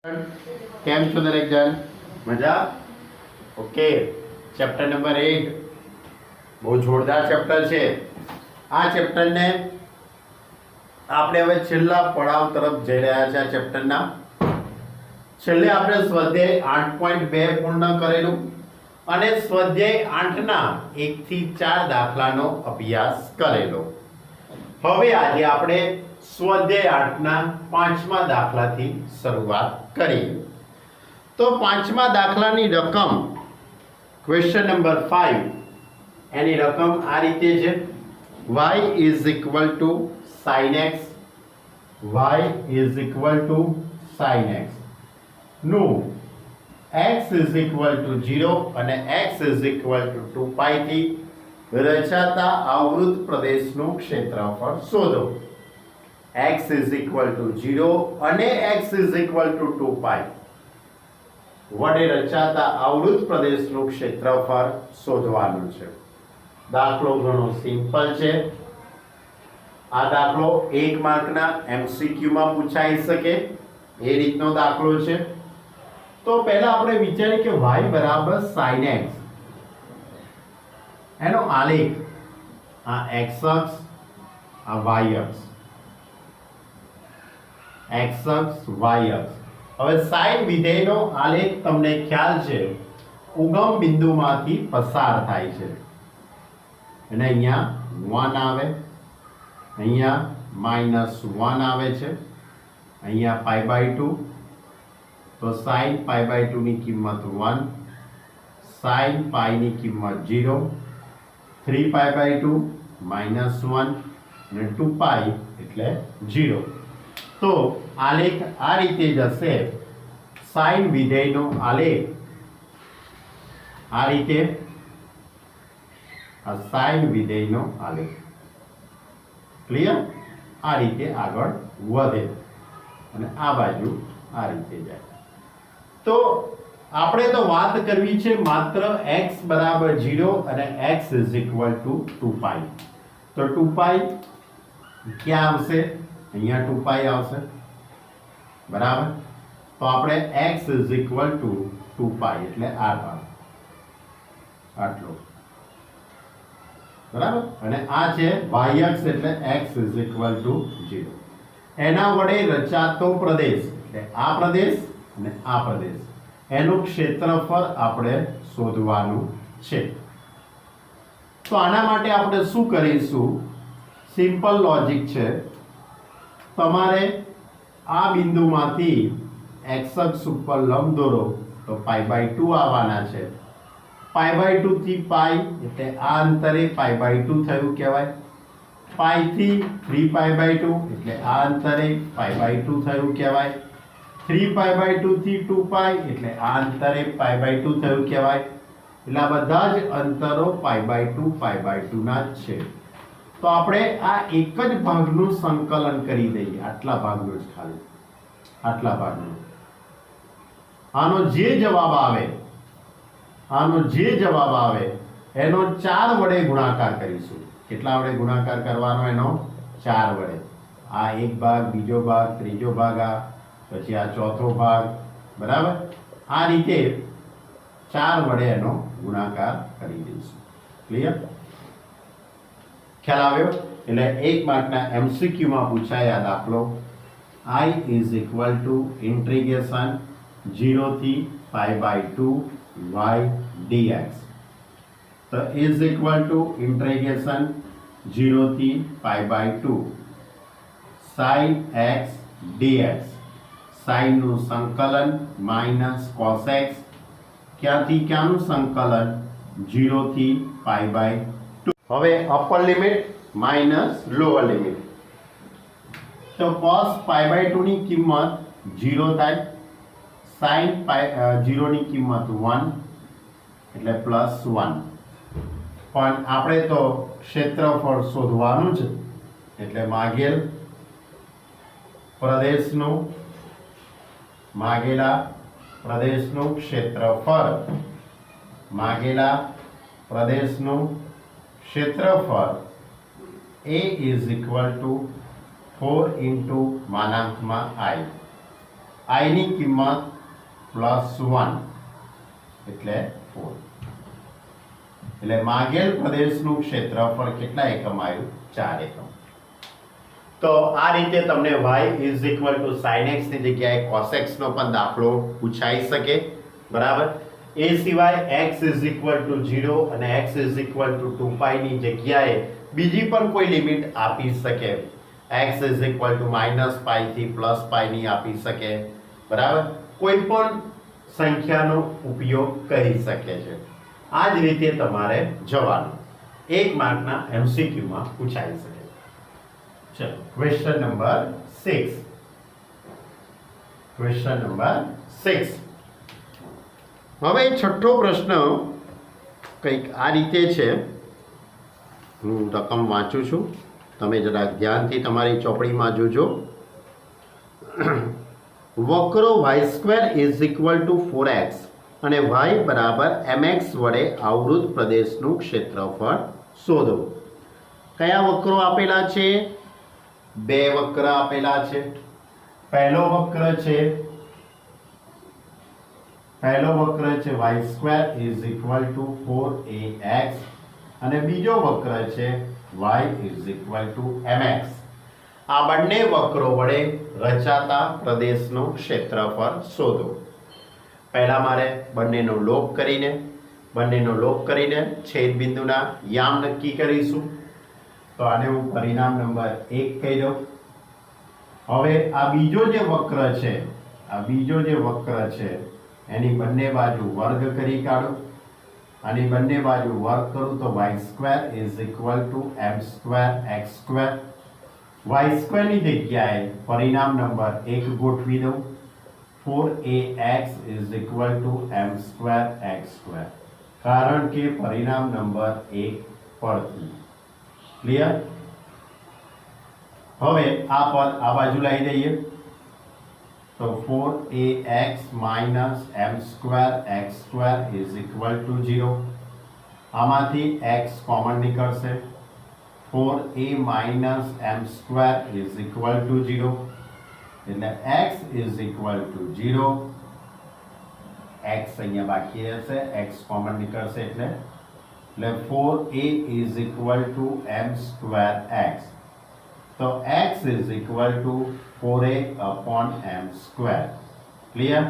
કેમ છો દરેક જણ? મજા? ઓકે. ચેપ્ટર નંબર 8 બહુ જોરદાર ચેપ્ટર છે. આ ચેપ્ટરને આપણે હવે છેલ્લા પડાવ તરફ જઈ રહ્યા છે. આ ચેપ્ટરના છેલ્લે આપણે સ્વાધ્યાય 8.2 પૂર્ણ કરેલું અને સ્વાધ્યાય 8 ના 1 થી 4 દાખલાનો અભ્યાસ કરેલો. હવે આજે આપણે સ્વાધ્યાય 8 ના 5મા દાખલાથી શરૂઆત કરીએ. તો 5મા દાખલાની રકમ ક્વેશ્ચન નંબર 5 એની રકમ આ રીતે છે: y is equal to sin x, y is equal to sin x નું x is equal to 0 અને x is equal to 2 pi થી રચાતા આવૃત પ્રદેશનું ક્ષેત્રફળ શોધો. x is equal to 0 અને x is equal to 2 pi વડે રચાતા આવૃત પ્રદેશનું ક્ષેત્રફળ શોધવાનું છે. દાખલો ઘણો સિમ્પલ છે. આ દાખલો 1 માર્કના MCQ માં પૂછાઈ શકે એ રીતનો દાખલો છે. તો પહેલા આપણે વિચારીએ કે y બરાબર sin x, એનો આલેખ આ x અક્ષ, આ y અક્ષ, x અક્ષ y અક્ષ. હવે sin વિધેયનો આલેખ તમને ખ્યાલ છે ઉગમ બિંદુમાંથી પસાર થાય છે અને અહીંયા 1 આવે, અહીંયા -1 આવે છે, અહીંયા π/2. તો sin π/2 ની કિંમત 1, sin π ની કિંમત 0, 3π/2 -1 અને 2π એટલે 0. તો આલેખ આ રીતે જશે. sin વિધેયનો આલેખ આ રીતે, આ sin વિધેયનો આલેખ ક્લિયર આ રીતે આગળ વધે અને આ બાજુ આ રીતે જાય. તો આપણે તો વાત કરવી છે માત્ર x બરાબર 0 અને x is equal to 2π. તો 2π ક્યાં આવશે? અહીંયા 2π આવશે, બરાબર. તો આપણે x is equal to 2π એટલે આ ભાગ આટલો, બરાબર. અને આ છે y અક્ષ એટલે x is equal to 0. એના વડે રચાતો પ્રદેશ એટલે આ પ્રદેશ અને આ પ્રદેશ એનું ક્ષેત્રફળ આપણે શોધવાનું છે. તો આના માટે આપણે શું કરીશું? સિમ્પલ લોજિક છે. તમારે આ બિંદુમાંથી x અક્ષ ઉપર લંબ દોરો તો π/2 આવવાના છે. π/2 થી π એટલે આ અંતરે π/2 થયું કહેવાય. π થી 3π/2 એટલે આ અંતરે π/2 થયું કહેવાય. 3π/2 થી 2π એટલે આ અંતરે π/2 થયું કહેવાય. એટલે આ બધા જ અંતરો π/2 ના જ છે. તો આપણે આ એક જ ભાગનું સંકલન કરી દઈએ, આટલા ભાગનું જ, ખાલી આટલા ભાગનું. આનો જે જવાબ આવે એનો 4 વડે ગુણાકાર કરીશું. કેટલા વડે ગુણાકાર કરવાનો? એનો 4 વડે. આ એક ભાગ, બીજો ભાગ, ત્રીજો ભાગ, આ પછી આ ચોથો ભાગ, બરાબર. આ રીતે 4 વડે એનો ગુણાકાર કરી દઈશું. ક્લિયર? ખ્યાલ આવ્યો? એટલે 1 માર્કના MCQ માં પૂછાય આ દાખલો. I is equal to integration 0 થી π/2 y dx. તો is equal to integration 0 થી π/2 sin x dx. sin નું સંકલન minus cos x. ક્યાંથી ક્યાંનું સંકલન? 0 થી π/2. હવે upper limit minus lower limit. તો cos π/2 ની કિંમત 0 થાય, sin 0 ની કિંમત 1 એટલે +1. પણ આપણે તો ક્ષેત્રફળ શોધવાનું છે એટલે માગેલા પ્રદેશનું ક્ષેત્રફળ A is equal to 4 into I. I ની કિંમત +1 એટલે 4. એટલે માંગેલ પ્રદેશનું ક્ષેત્રફળ કેટલા એકમ આવ્યું? 4 એકમ. તો આ રીતે તમને y sin x ની જગ્યાએ cos x નો પણ દાખલો પૂછાઈ શકે, બરાબર. એ સિવાય x 0 અને x 2π ની જગ્યાએ બીજી પણ કોઈ લિમિટ આપી શકે. x -π થી +π ની આપી શકે, બરાબર. કોઈ પણ સંખ્યાનો ઉપયોગ કરી શકે છે. આ જ રીતે તમારે જવાનું 1 માર્કના MCQ માં પૂછાઈ શકે. ચલો, ક્વેશ્ચન નંબર 6. Question number 6. હવે છઠ્ઠો પ્રશ્ન કંઈક આ રીતે છે. હું રકમ વાંચું છું, તમે જરાક ધ્યાનથી તમારી ચોપડીમાં જોજો. વક્રો y² = 4x અને y = mx વડે આવૃત પ્રદેશનું ક્ષેત્રફળ શોધો. કયા વક્રો આપેલા છે? બે વક્ર આપેલા છે. પહેલો વક્ર છે y² = 4ax અને બીજો વક્ર છે y = mx. આ બંને વક્રો વડે રચાતા પ્રદેશનું ક્ષેત્રફળ શોધો. પહેલા મારે બંનેનો લોપ કરીને છેદ બિંદુના યામ નક્કી કરીશું. તો આને હું પરિણામ નંબર 1 કહી દઉં. હવે આ બીજો જે વક્ર છે એની બંને બાજુ વર્ગ કરી કાઢો. આની બંને બાજુ વર્ગ કરું તો y² = m²x². y² ની જગ્યાએ પરિણામ નંબર 1 ગોઠવી દઉં. 4ax = m²x², કારણ કે પરિણામ નંબર 1 પરથી. ક્લિયર? હવે આ પદ આ બાજુ લાવી દઈએ તો 4ax - m²x² = 0. આમાંથી x કોમન નીકળશે. 4a - m² = 0 એટલે x = 0. x અહીંયા બાકી રહેશે, x કોમન નીકળશે એટલે 4a = m²x. તો x = 4a/m². ક્લિયર?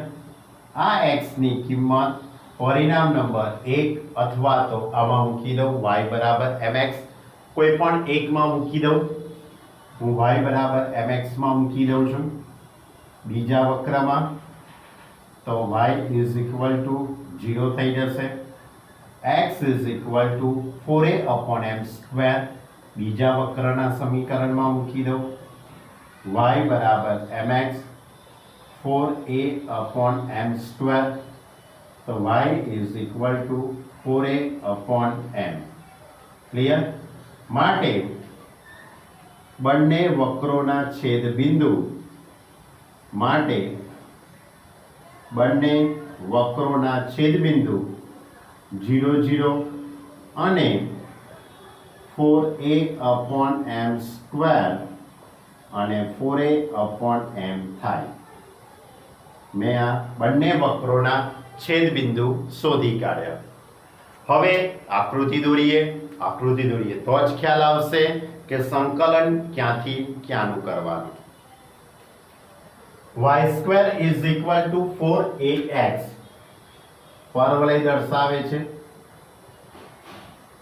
આ x ની કિંમત પરિણામ નંબર 1 અથવા તો આમાં મૂકી દઉં y = mx. કોઈ પણ એકમાં મૂકી દઉં. હું y = mx માં મૂકી દઉં છું. બીજા વક્રમાં તો y = 0 થઈ જશે. x = 4a/m². બીજા વક્રના સમીકરણમાં મૂકી દઉં. y = mx 4a/m². તો y = 4a/m. ક્લિયર? માટે બંને વક્રોના છેદ બિંદુ 0 0 અને 4a/m² અને 4a/m થાય. મેં આ બંને વક્રોના છેદ બિંદુ શોધી કાઢ્યા. હવે આકૃતિ દોરીએ તો જ ખ્યાલ આવશે કે સંકલન ક્યાંથી ક્યાંનું કરવાનું. y² = 4ax પરવલય દર્શાવે છે.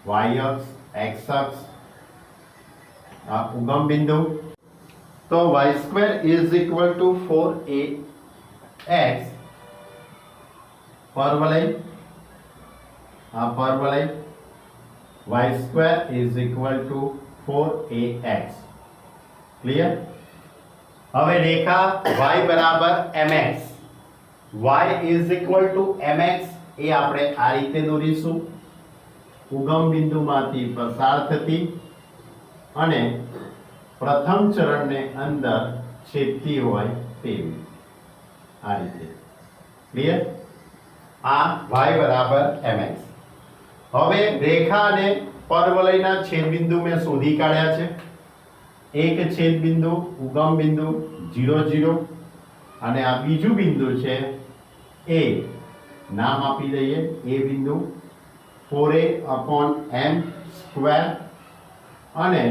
y અક્ષ, x અક્ષ, આ ઉગમ બિંદુ. તો y² = 4ax પરવલય, આ પરવલય y² = 4ax. ક્લિયર? હવે રેખા y = mx. y = mx એ આપણે આ રીતે દોરીશું. ઉગમ બિંદુમાંથી પસાર થતી અને પ્રથમ ચરણને અંદર છેદતી હોય તેવી આ રીતે. ક્લિયર? આ y = mx. હવે રેખા અને પરવલયના છેદ બિંદુ મેં શોધી કાઢ્યા છે. એક છેદ બિંદુ ઉગમ બિંદુ 0 0 અને આ બીજું બિંદુ છે એ, નામ આપી દઈએ એ બિંદુ, 4a/m સ્ક્વેર અને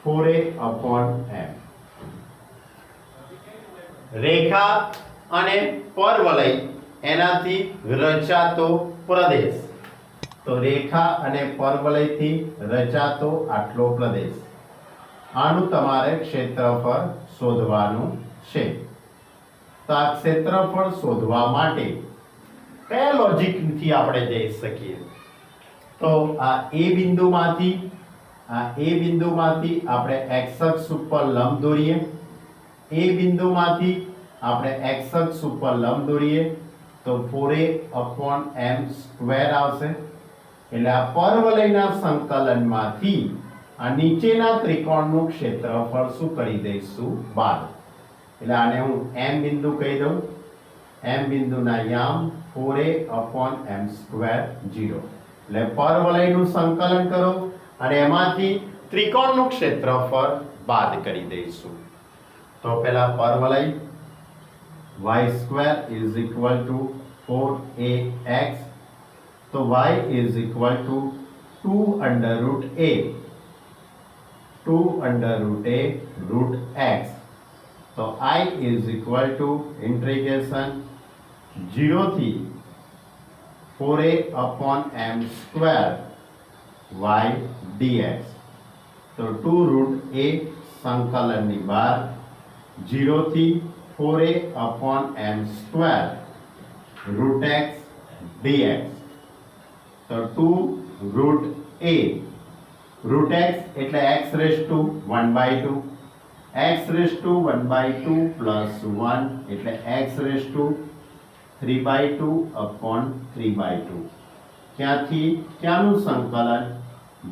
4a/m. રેખા અને પરવલય એનાથી રચાતો પ્રદેશ, તો રેખા અને પરવલયથી રચાતો આટલો પ્રદેશ, આનું તમારે ક્ષેત્રફળ શોધવાનું છે. તો આ ક્ષેત્રફળ શોધવા માટે કયા લોજિકથી આપણે જઈ શકીએ? તો આ એ બિંદુમાંથી આપણે x અક્ષ ઉપર લંબ દોરીએ, એ બિંદુમાંથી આપણે x અક્ષ ઉપર લંબ દોરીએ તો 4a/m સ્ક્વેર આવશે. એટલે આ પરવલયના સંકલનમાંથી આ નીચેના ત્રિકોણનું ક્ષેત્રફળ શું કરી દઈશું? બાદ. એટલે આને હું m બિંદુ કહી દઉં. m બિંદુના યામ 4a/m સ્ક્વેર 0. એટલે પરવલયનું સંકલન કરો અને એમાંથી ત્રિકોણનું ક્ષેત્રફળ બાદ કરી દઈશું. તો પહેલા પરવલય y square is equal to 4ax, તો y is equal to 2 under root x. તો I is equal to integration 0 થી 4a/m square y dx. તો 2 √a સંકલનની બહાર 0 થી 4a/m square √x dx. તો 2 √a એટલે x raised to 1/2, x raised to 1/2 plus 1 એટલે x raised to 3/2/3/2. ક્યાંથી ક્યાંનું સંકલન?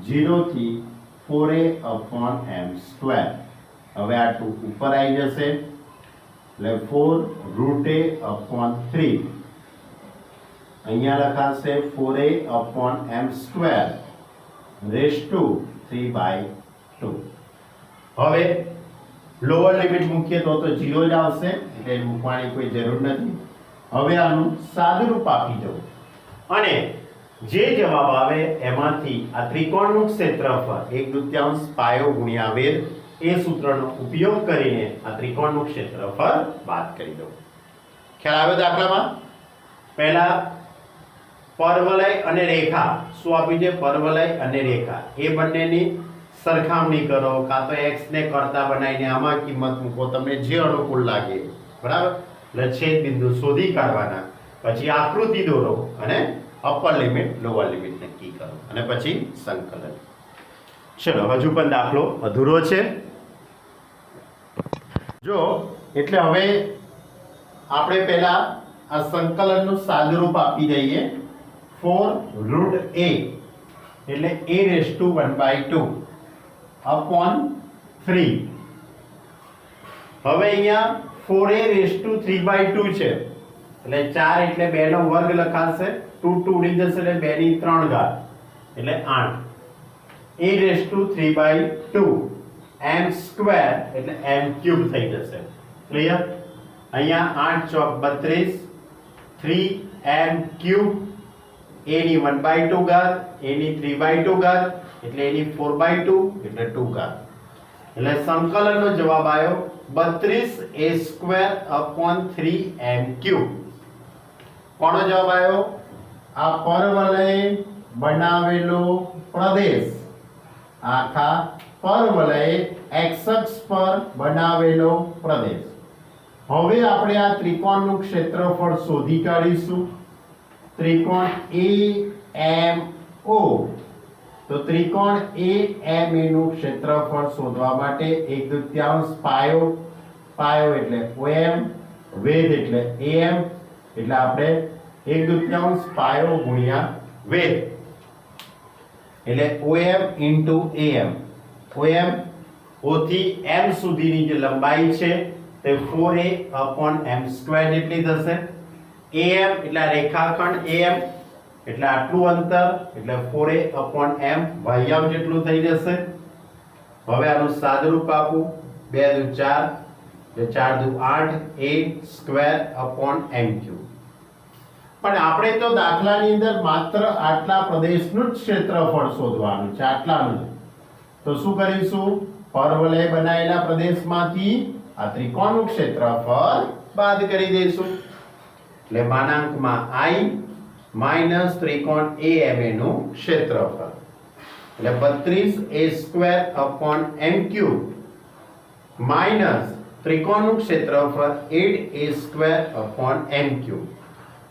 0 થી 4a/m સ્ક્વેર. હવે આ 2 ઉપર આવી જશે એટલે 4 √a/3. અહીંયા લખાશે 4a/m સ્ક્વેર રેઝ ટુ 3/2. હવે લોઅર લિમિટ મૂકીએ તો 0 જ આવશે, એટલે મૂકવાની કોઈ જરૂર નથી. હવે આનું સાદુરૂપ આપી દો અને જે જવાબ આવે એમાંથી આ ત્રિકોણનું ક્ષેત્રફળ 1/2 પાયો ગુણ્યા વેધ એ સૂત્રનો ઉપયોગ કરીને આ ત્રિકોણનું ક્ષેત્રફળ બાદ કરી દો. ખ્યાલ આવ્યો દાખલામાં? પહેલા પરવલય અને રેખા શું આપી છે? પરવલય અને રેખા એ બંનેની સરખામણી કરો, કાં તો x ને કરતા બનાવીને આમાં કિંમત મૂકો, તમને જે અનુકૂળ લાગે. બરાબર? એટલે છેદ બિંદુ શોધી કાઢવાના, પછી આકૃતિ દોરો અને અપર લિમિટ લોઅર લિમિટ નક્કી કરો અને પછી સંકલન. ચલો હજુ પણ દાખલો અધૂરો છે. જો એટલે હવે આપણે પહેલા આ સંકલનનું સાદુરૂપ આપી દઈએ. 4 √a એટલે a raised to 1/2/3. હવે અહીંયા 4a raised to 3/2 છે એટલે 4 એટલે 2 નો વર્ગ લખાશે, 2 ઉડી જશે એટલે 2 ની 3 ઘાત એટલે 8. a raised to 3/2 m square એટલે m ક્યુબ થઈ જશે. ક્લિયર? અહીંયા 8 ચોક 32, 3m ક્યુબ, a ની 1/2 ઘાત, a ની 3/2 ઘાત એટલે a ની 4/2 એટલે 2 ઘાત. એટલે સંકલનનો જવાબ આવ્યો 32a²/3m³. કોનો જવાબ આવ્યો? આ પરવલય બનાવેલો પ્રદેશ, આખા પરવલય x અક્ષ પર બનાવેલો પ્રદેશ. હવે આપણે આ ત્રિકોણનું ક્ષેત્રફળ શોધી કાઢીશું. ત્રિકોણ AMO, તો ત્રિકોણ AMA નું ક્ષેત્રફળ શોધવા માટે 1/2 પાયો એટલે OM, વેધ એટલે AM, એટલે આપણે 1/2 પાયો ગુણ્યા વેધ એટલે OM into AM. OM O થી M સુધીની જે લંબાઈ છે તે 4a/m² જેટલી થશે. AM એટલે રેખાખંડ AM એટલે આટલું અંતર એટલે 4a/m વાયામ જેટલું થઈ જશે. હવે આનું સાદુરૂપ આપું. 2 × 4 એટલે 4 દુ 8 a square upon m cube. પણ આપણે તો દાખલાની અંદર માત્ર આટલા પ્રદેશનું જ ક્ષેત્રફળ શોધવાનું છે, આટલાનું જ. તો શું કરીશું? પરવલય બનાવેલા પ્રદેશમાંથી આ ત્રિકોણનું ક્ષેત્રફળ બાદ કરી દઈશું. એટલે માનાંકમાં i માઈનસ ત્રિકોણ AMA નું ક્ષેત્રફળ એટલે 32 a square upon m cube minus ત્રિકોણનું ક્ષેત્રફળ 8 a square upon m cube.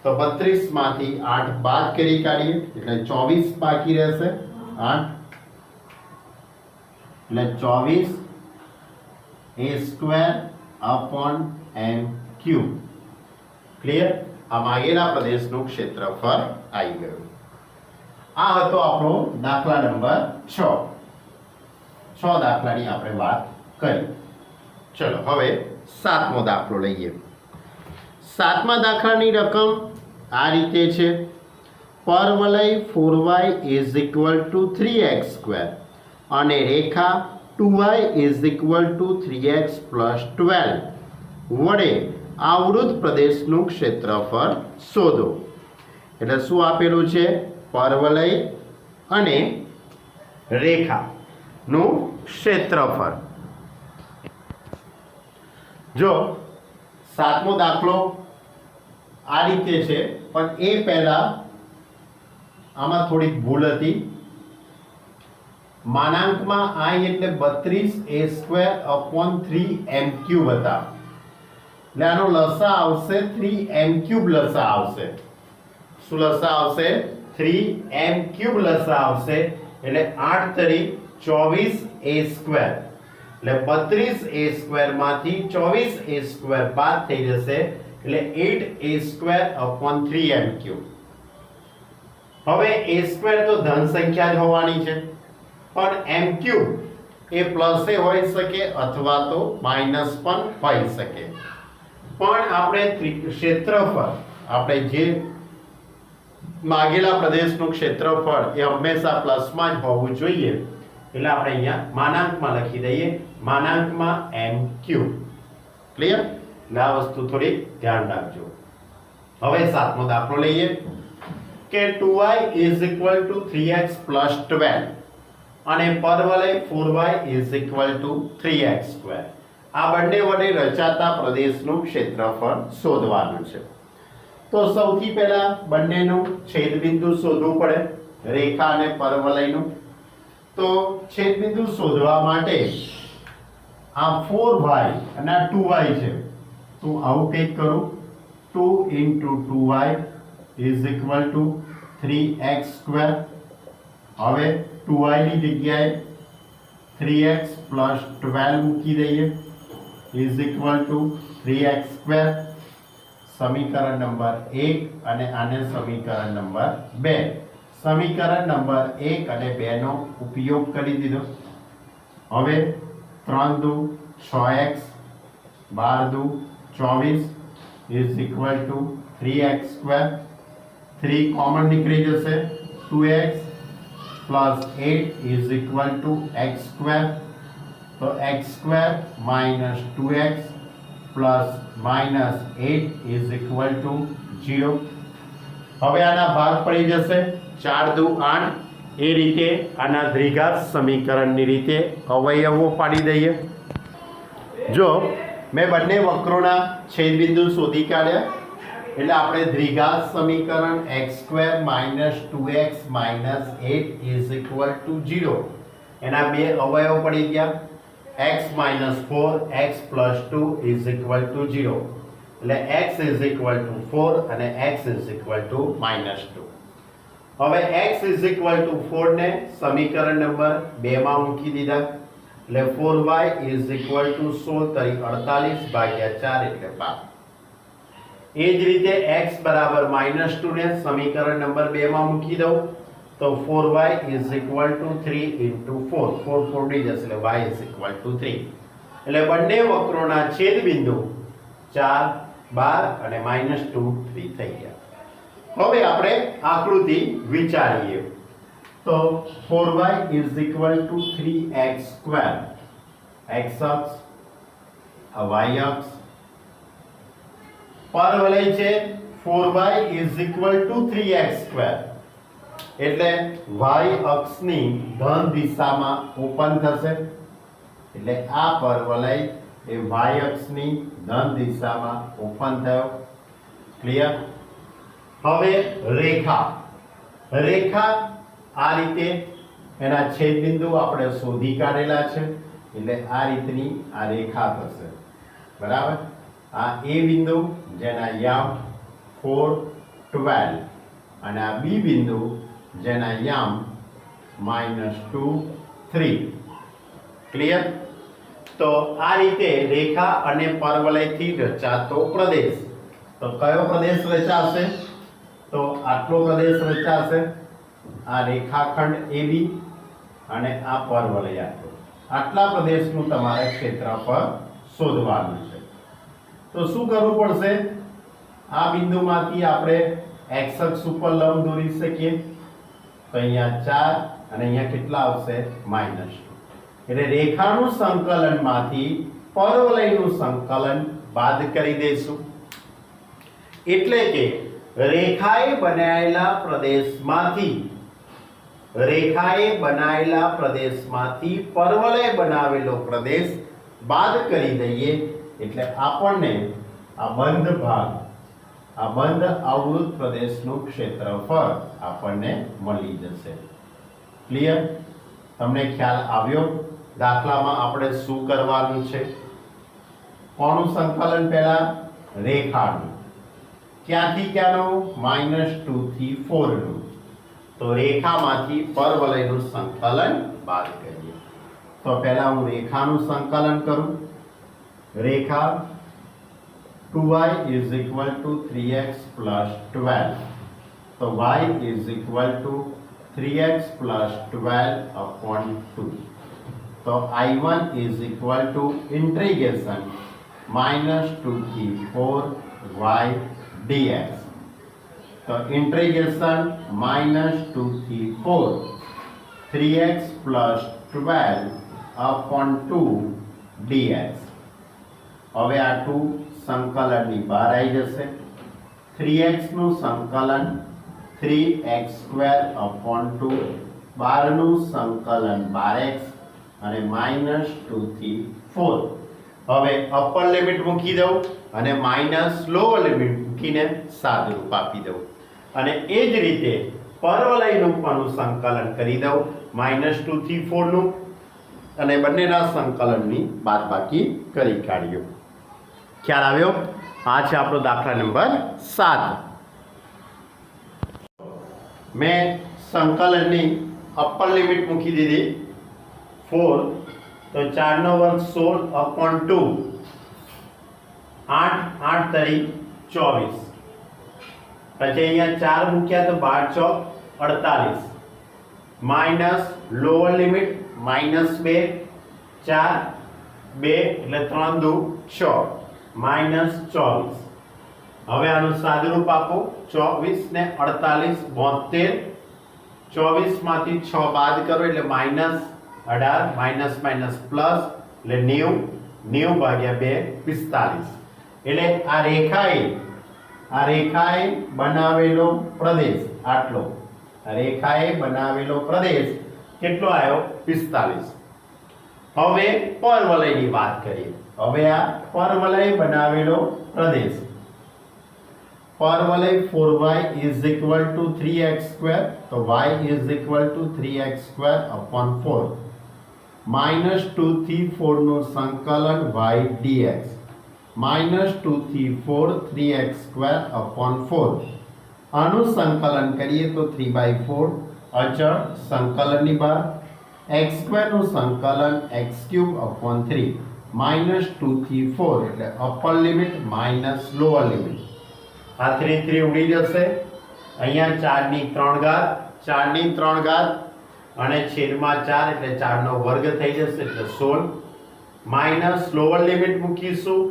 તો 32 માંથી 8 બાદ કરી કાઢીએ એટલે 24 બાકી રહેશે. 8 એટલે 24 a square upon m cube. Clear? આ માગેલા પ્રદેશનું ક્ષેત્રફળ આવી ગયું. આ હતો આપણો દાખલા નંબર 6. 6 દાખલાની આપણે વાત કરી. ચલો હવે 7મો દાખલો લઈએ. 7મા દાખલાની રકમ આ રીતે છે. પરવલય 4y = 3x² અને રેખા 2y = 3x + 12 વડે આવૃત પ્રદેશનું ક્ષેત્રફળ શોધો. એટલે શું આપેલું છે? પરવલય અને રેખાનું ક્ષેત્રફળ. જો 7મો દાખલો આ રીતે છે, પણ એ પહેલા આમાં થોડીક ભૂલ હતી. માનાંકમાં i એટલે 32 a square upon 3m cube હતા. એટલે આનો લસા આવશે 3m ક્યુબ લસા આવશે. શું લસા આવશે? 3m ક્યુબ લસા આવશે. એટલે 8 તરી 24 a સ્ક્વેર. એટલે 32 a સ્ક્વેર માંથી 24 a સ્ક્વેર બાદ થઈ જશે એટલે 8 a square upon 3m cube. હવે a સ્ક્વેર તો ધન સંખ્યા જ હોવાની છે, પણ m ક્યુબ એ પ્લસ એ હોઈ શકે અથવા તો માઈનસ પણ હોઈ શકે. પણ આપણે ક્ષેત્રફળ, આપણે જે માગેલા પ્રદેશનું ક્ષેત્રફળ એ હંમેશા પ્લસમાં જ હોવું જોઈએ. એટલે આપણે અહીંયા માનાંકમાં લખી દઈએ, માનાંકમાં m ક્યુબ. ક્લિયર? એટલે આ વસ્તુ થોડી ધ્યાન રાખજો. હવે 7મો દાખલો લઈએ કે 2y = 3x + 12 અને પરવલય 4y = 3x². આ બંને વડે રચાતા પ્રદેશનું ક્ષેત્રફળ શોધવાનું છે. તો સૌથી પહેલા બંનેનું છેદબિંદુ શોધવું પડે, રેખા અને પરવલયનું. તો છેદબિંદુ શોધવા માટે આ 4y અને આ 2y છે, તો આવું કંઈક કરું. 2 × 2y = 3x². હવે 2y ની જગ્યાએ 3x + 12 મૂકી દઈએ = 3x². સમીકરણ નંબર 1 અને આને સમીકરણ નંબર 2. સમીકરણ નંબર 1 અને 2 નો ઉપયોગ કરી દીધો. હવે 3 દુ 6x 12 દુ 24 = 3x². 3 કોમન નીકળી જશે. 2x + 8 = x². તો x² - 2x + -8 = 0. હવે આના ભાગ પડી જશે. 4 દુ 8. એ રીતે આના દ્વિઘાત સમીકરણની રીતે અવયવો પાડી દઈએ. જો મેં બંને વક્રોના છેદબિંદુ શોધી કાઢ્યા એટલે આપણે દ્વિઘાત સમીકરણ x² - 2x - 8 = 0. એના બે અવયવ પડી ગયા. x - 4 x + 2 = 0. એટલે x = 4 અને x = -2. હવે x = 4 ને સમીકરણ નંબર 2 માં મૂકી દીધા. એટલે 4y = 16 તરી 48 ભાગ્યા 4 એટલે 12. એ જ રીતે x બરાબર -2 ને સમીકરણ નંબર 2 માં મૂકી દઉં તો 4y = 3 × 4. 4 4 જશે એટલે y = 3. એટલે બંને વક્રોના છેદબિંદુ 4 12 અને -2 3 થઈ ગયા. હવે આપણે આકૃતિ વિચારીએ તો 4y = 3x². x અક્ષ આ y અક્ષ, પરવલય છે 4y = 3x², એટલે y અક્ષની ધન દિશામાં ઓપન થશે, એટલે આ પરવલય એ y અક્ષની ધન દિશામાં ઓપન થયો. ક્લિયર? હવે રેખા આ રીતે એના છેદ બિંદુ આપણે શોધી કાઢેલા છે, એટલે આ રીતની આ રેખા થશે. બરાબર? આ એ બિંદુ જેના યામ 4, 12 અને આ બી બિંદુ જેના યામ -2, 3. ક્લિયર? તો આ રીતે રેખા અને પરવલયથી રચાતો પ્રદેશ. તો કયો પ્રદેશ રચાશે? તો આટલો પ્રદેશ રચાશે. આ રેખાખંડ AB અને આ પરવલય આટલા પ્રદેશનું તમારે ક્ષેત્રફળ શોધવાનું છે. તો શું કરવું પડશે? આ બિંદુમાંથી આપણે x અક્ષ ઉપર લંબ દોરી શકીએ. તો અહીંયા 4 અને અહીંયા કેટલા આવશે? -2. એટલે રેખાનું સંકલનમાંથી પરવલયનું સંકલન બાદ કરી દઈશું. એટલે કે રેખાએ બનાવેલા પ્રદેશમાંથી પરવલય બનાવેલો પ્રદેશ બાદ કરી દઈએ, એટલે આપણને આ બંધ ભાગ, આ બંધ આવૃત પ્રદેશનું ક્ષેત્રફળ આપણને મળી જશે. ક્લિયર? તમને ખ્યાલ આવ્યો? દાખલામાં આપણે શું કરવાનું છે? કોનું સંકલન? પહેલા રેખાનું. ક્યાંથી ક્યાંનું? -2 થી 4 નું. તો રેખામાંથી પરવલયનું સંકલન બાદ કરીએ. તો પહેલા હું રેખાનું સંકલન કરું. રેખા 2y = 3x + 12. તો y = 3x + 12/2. તો I1 = integration -2 થી 4y dx. તો integration -2 થી 4 3x + 12/2 dx. હવે આ 2 સંકલનની બહાર આવી જશે. 3x નું સંકલન 3x²/2, 12 નું સંકલન 12x અને -2 થી 4. હવે અપર લિમિટ મૂકી દઉં અને માઈનસ લોઅર લિમિટ મૂકીને સાદુરૂપ આપી દઉં. અને એ જ રીતે પરવલયનું પણ સંકલન કરી દઉં -2 થી 4 નું, અને બંનેના સંકલનની બાદબાકી કરી કાઢ્યો. ખ્યાલ આવ્યો? આ છે આપણો દાખલા નંબર 7. મેં સંકલનની અપર લિમિટ મૂકી દીધી 4, તો 4 નો વર્ગ 16/2, 8 8 તરી 24. પછી અહીંયા 4 મૂક્યા તો 12 ચોક 48, માઇનસ લોઅર લિમિટ -2, 4 2 એટલે 3 દુ 6, -24. હવે આનું સાદુરૂપ આપો. 24 ને 48 72, 24 માંથી 6 બાદ કરો એટલે -18, માઇનસ માઇનસ પ્લસ એટલે 90/2 45. એટલે આ રેખાએ બનાવેલો પ્રદેશ આટલો, આ રેખાએ બનાવેલો પ્રદેશ કેટલો આવ્યો? 45. હવે પરવલયની વાત કરીએ. હવે આ પરવલય બનાવેલો પ્રદેશ, પરવલય 4y = 3x², તો y = 3x²/4, -2 થી 4 નું સંકલન y dx, -2 થી 4 3x²/4. આનું સંકલન કરીએ તો 3/4 અચળ સંકલનની બહાર, x² નું સંકલન x³/3, -2 થી 4 એટલે upper limit minus lower limit. આ 3 ઉડી જશે. અહીંયા 4 ની 3 ઘાત, 4 ની 3 ઘાત અને છેદમાં 4 એટલે 4 નો વર્ગ થઈ જશે એટલે 16, માઇનસ લોઅર લિમિટ મૂકીશું.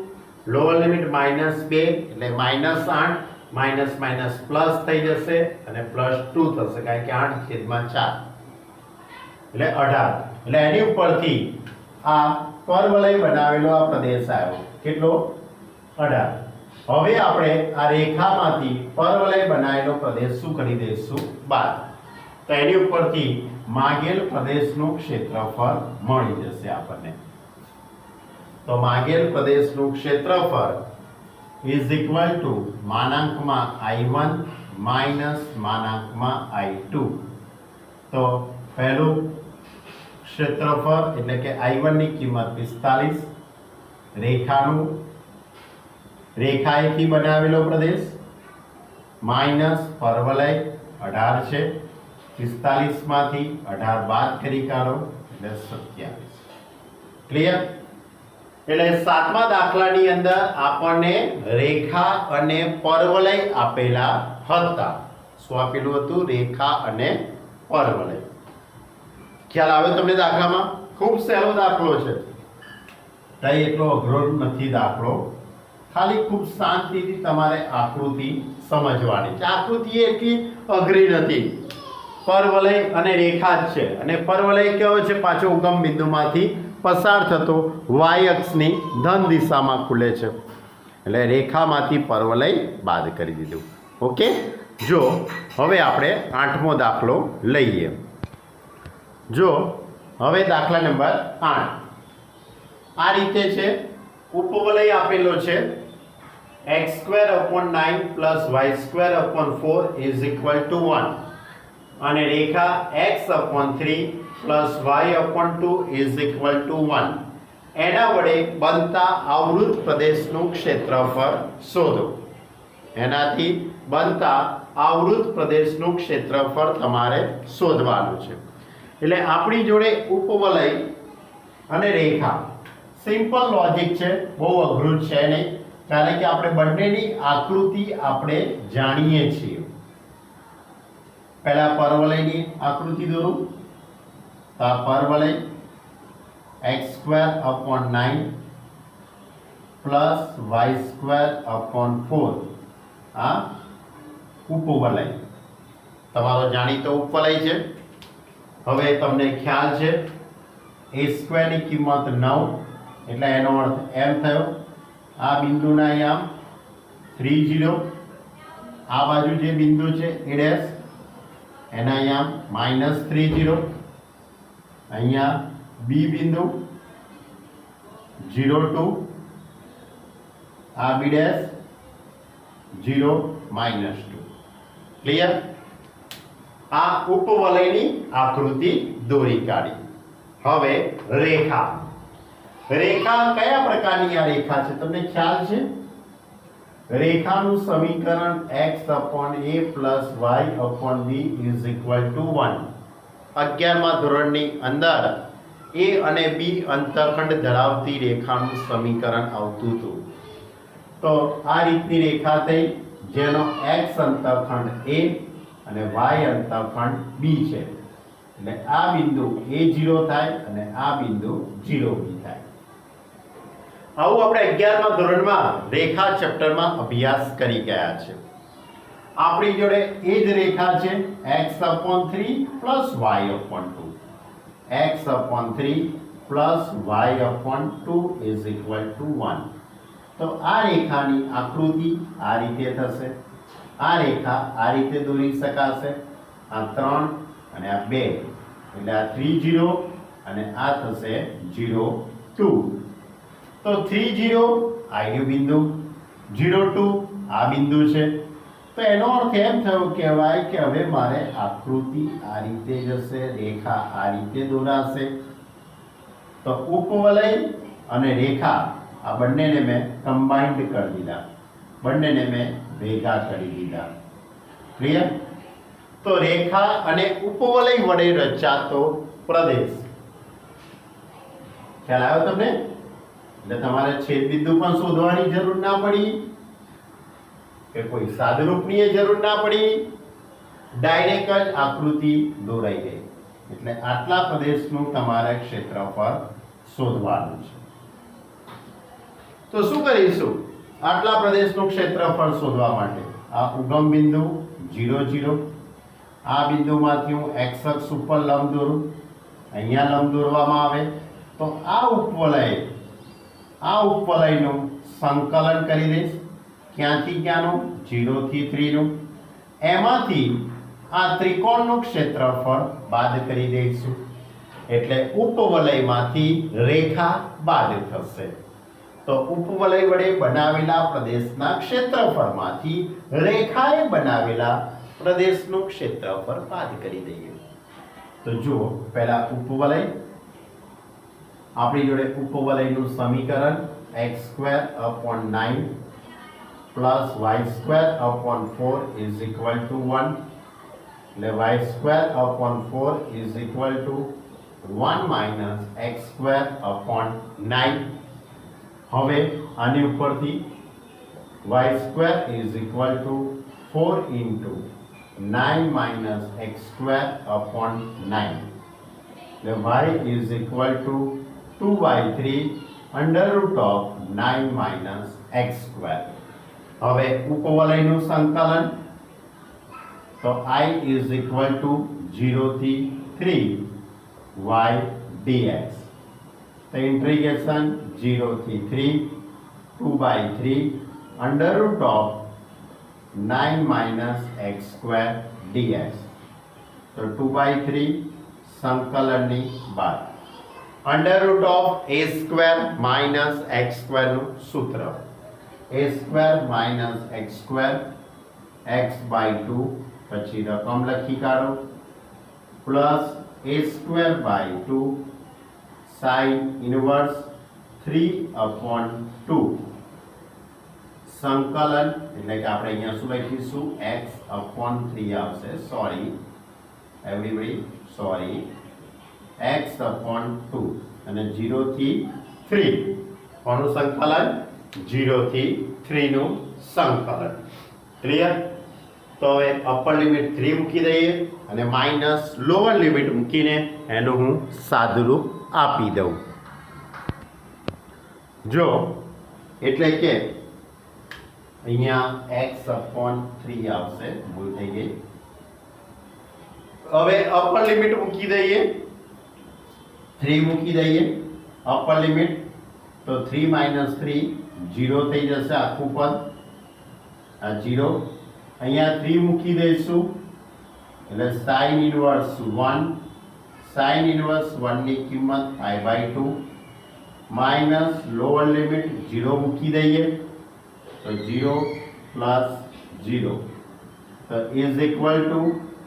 લોઅર લિમિટ -2 એટલે -8, માઇનસ માઇનસ પ્લસ થઈ જશે અને +2 થશે, કારણ કે 8/4 એટલે 18. એટલે એની ઉપરથી આ પરવલય બનાવેલો આ પ્રદેશ આવ્યો કેટલો 18. હવે આપણે આ રેખામાંથી પરવલય બનાવેલો પ્રદેશ શું કરી દઈશું બાદ. તો એની ઉપરથી માગેલ પ્રદેશનું ક્ષેત્રફળ મળી જશે આપણને. તો માગેલ પ્રદેશનું ક્ષેત્રફળ ઇઝ ઇક્વલ ટુ માનાંકમાં I1 માઇનસ માનાંકમાં I2. તો પહેલું ક્ષેત્રફળ એટલે કે I1 ની કિંમત 45, રેખાએથી બનાવેલો પ્રદેશ માઇનસ પરવલય 18 છે. 45 માંથી 18 બાદ કરી કાઢો એટલે 27. ક્લિયર? એટલે સાતમા દાખલાની અંદર આપણને રેખા અને પરવલય આપેલા હતા. શું આપેલું હતું? રેખા અને પરવલય. ખ્યાલ આવે તમને દાખલામાં? ખૂબ સહેલો દાખલો છે, કઈ એટલો અઘરો નથી દાખલો. ખાલી ખૂબ શાંતિથી તમારે આકૃતિ સમજવાની છે. આકૃતિ એટલી અઘરી નથી. પરવલય અને રેખા જ છે, અને પરવલય કેવો છે? પાછો ઉગમ બિંદુમાંથી પસાર થતો y અક્ષની ધન દિશામાં ખુલે છે, એટલે રેખામાંથી પરવલય બાદ કરી દીધું. ઓકે, જો હવે આપણે 8મો દાખલો લઈએ. જો હવે દાખલા નંબર 8 આ રીતે છે. ઉપવલય આપેલો છે x²/9 y²/4 = 1 અને રેખા x/3 y/2 = 1. એના વડે બનતા આવૃત પ્રદેશનું ક્ષેત્રફળ શોધો. એનાથી બનતા આવૃત પ્રદેશનું ક્ષેત્રફળ તમારે શોધવાનું છે. એટલે આપણી જોડે ઉપવલય અને રેખા, સિમ્પલ લોજિક છે, બહુ અઘરું છે નહીં, કારણ કે આપણે બંનેની આકૃતિ આપણે જાણીએ છીએ. પહેલા પરવલયની આકૃતિ દોરું. તો આ પરવલય x²/9 y²/4 આ ઉપવલય તમારો જાણીતો ઉપવલય છે. હવે તમને ખ્યાલ છે a² ની કિંમત 9 એટલે એનો અર્થ એમ થયો આ બિંદુના અહીંયા 30, આ બાજુ જે બિંદુ છે a' એના અહીંયા -30, અહીંયા બી બિંદુ 0, 2, આ b' 0, -2. ક્લિયર? આ ઉપવલયની આકૃતિ દોરી કાઢી. હવે રેખા. રેખા કયા પ્રકારની આ રેખા છે તમને ખ્યાલ છે? રેખાનું સમીકરણ x/a + y/b = 1. 11મા ધોરણની અંદર a અને b અંતઃખંડ ધરાવતી રેખાનું સમીકરણ આવતું હતું. તો આ રીતની રેખા થઈ જેનો x અંતઃખંડ a અને y અંતઃખંડ b છે. એટલે આ બિંદુ a0 થાય અને આ બિંદુ 0b થાય. આવું આપણે 11મા ધોરણમાં રેખા ચેપ્ટરમાં અભ્યાસ કરી ગયા છે. આપણી જોડે એ જ રેખા છે x/3 + y/2. x/3 + y/2 = 1. તો આ રેખાની આકૃતિ આ રીતે થશે. આ રેખા આ રીતે દોરી શકાશે. આ 3 અને આ 2 એટલે આ 30 અને આ થશે 0, 2. તો 30 આયુ બિંદુ, 0, 2 આ બિંદુ છે. તો એનો અર્થ એમ થયો કહેવાય કે હવે મારે આકૃતિ આ રીતે જશે, રેખા આ રીતે દોરાશે. તો ઉપવલય અને રેખા આ બંનેને મેં કમ્બાઇન્ડ કરી દીધા, બંનેને મેં ભેગા કરી દીધા. ક્લિયર? તો રેખા અને ઉપવલય વડે રચાતો પ્રદેશ. ખ્યાલ આવ્યો તમને? એટલે તમારે છેદ બિંદુ પણ શોધવાની જરૂર ના પડી કે કોઈ સાદરૂપની જરૂર ના પડી, ડાયરેક્ટ જ આકૃતિ દોરાઈ ગઈ. એટલે આટલા પ્રદેશનું તમારે ક્ષેત્રફળ શોધવાનું છે. તો શું કરીશું? આટલા પ્રદેશનું ક્ષેત્રફળ શોધવા માટે આ ઉગમ બિંદુ 0, 0, આ બિંદુમાંથી હું x અક્ષ ઉપર લંબ દોરું, અહીંયા લંબ દોરવામાં આવે તો તો આ ઉપવલયનું સંકલન કરી દઈશ. ક્યાંથી ક્યાંનું? 0 થી 3 નું. એમાંથી આ ત્રિકોણનું ક્ષેત્રફળ બાદ કરી દઈશું. એટલે ઉપવલયમાંથી રેખા બાદ થશે. તો ઉપવલય વડે બનાવેલા પ્રદેશના ક્ષેત્રફળમાંથી રેખાએ બનાવેલા પ્રદેશનું ક્ષેત્રફળ બાદ કરી દઈએ. તો જુઓ, પહેલા ઉપવલય. આપણી જોડે ઉપવલયનું સમીકરણ x²/9 plus y²/4 is equal two 1. એટલે y²/4 is equal two 1 minus x²/9. હવે આની ઉપરથી y² is equal two 4 into 9 minus x²/9. એટલે y is equal two 2/3 under root of 9 minus x². હવે ઉપવલયનું સંકલન. તો I ઇઝ ઇક્વલ ટુ 0 થી 3 y dx. તો ઇન્ટિગ્રેશન 0 થી 3 2/3 under root of 9 minus x² dx. તો 2/3 સંકલનની બાદ under root of a² minus x² નું સૂત્ર a² માઇનસ x² x/2 પછી રકમ લખી કાઢો પ્લસ a²/2 sin ઇનવર્સ 3/2 સંકલન. એટલે કે આપણે અહીંયા શું લખીશું? x/3 આવશે. સોરી x/2 અને 0 થી 3 કોનું સંકલન? 0 થી 3 નું સંકલન. ક્લિયર? તો હવે અપર લિમિટ 3 મૂકી દઈએ અને માઇનસ લોઅર લિમિટ મૂકીને એનું હું સાદુરૂપ આપી દઉં. જો એટલે કે અહીંયા x/3 આવશે. ભૂલ થઈ ગઈ. હવે અપર લિમિટ મૂકી દઈએ, 3 મૂકી દઈએ અપર લિમિટ. તો 3 માઇનસ 3 0 થઈ જશે આખું પદ. આ 0 અહીંયા 3 મૂકી દઈશું એટલે sin ઇનવર્સ 1. sin ઇનવર્સ 1 ની કિંમત π/2 માઇનસ લોઅર લિમિટ 0 મૂકી દઈએ તો 0 પ્લસ 0 તો ઇઝ ઇક્વલ ટુ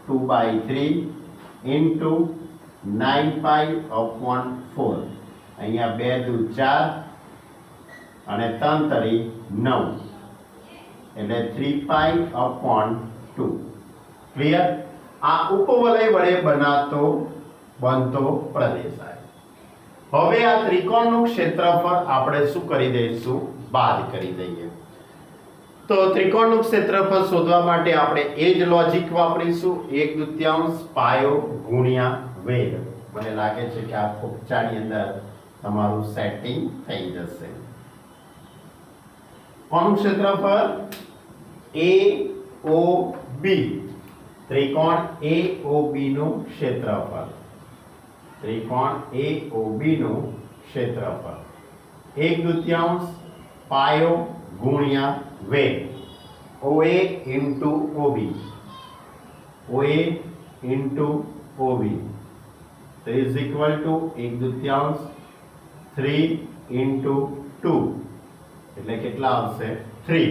2/3 ઇન્ટુ 9π/4. અહીંયા 2 દુ 4 અને 3 તરી 9 એટલે 3π/2. ક્લિયર? આ ઉપવલય વડે બનતો પ્રદેશ છે. હવે આ ત્રિકોણનું ક્ષેત્રફળ આપણે શું કરી દઈશું? બાદ કરી દઈએ. તો ત્રિકોણનું ક્ષેત્રફળ શોધવા માટે આપણે એ જ લોજિક વાપરીશું. 1/2 પાયો ગુણ્યા વેગ. મને લાગે છે કે આ ફોકચાની અંદર તમારું સેટિંગ થઈ જશે. કોનું ક્ષેત્રફળ? AOB. ત્રિકોણ AOB નું ક્ષેત્રફળ. ત્રિકોણ AOB નું ક્ષેત્રફળ 1/2 પાયો ગુણ્યા વેગ. OA into OB. OA into OB. So is equal to 1/2 3 into 2. એટલે કેટલા આવશે? 3.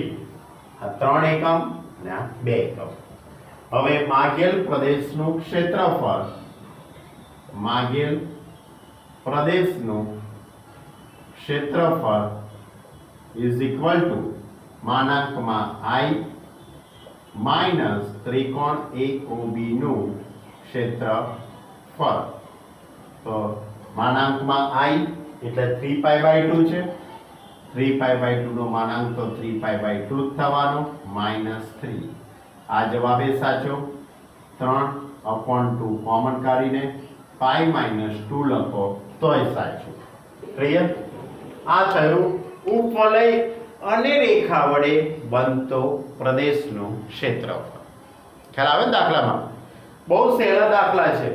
આ 3 એકમ અને આ 2 એકમ. હવે માગેલ પ્રદેશનું ક્ષેત્રફળ is equal to માનાંકમાં I minus ત્રિકોણ AOB નું ક્ષેત્રફળ. તો માનાંકમાં I એટલે 3π/2 છે. 3π/2 નો માનાંક તો 3π/2 જ થવાનો -3. આ જવાબ એ સાચો. 3/2 કોમન કાઢીને π-2 લખો તોય સાચું. ક્લિયર? આ થયું ઉપવલય અને રેખા વડે બનતો પ્રદેશનું ક્ષેત્રફળ. ખ્યાલ આવે ને દાખલામાં? બહુ સહેલા દાખલા છે.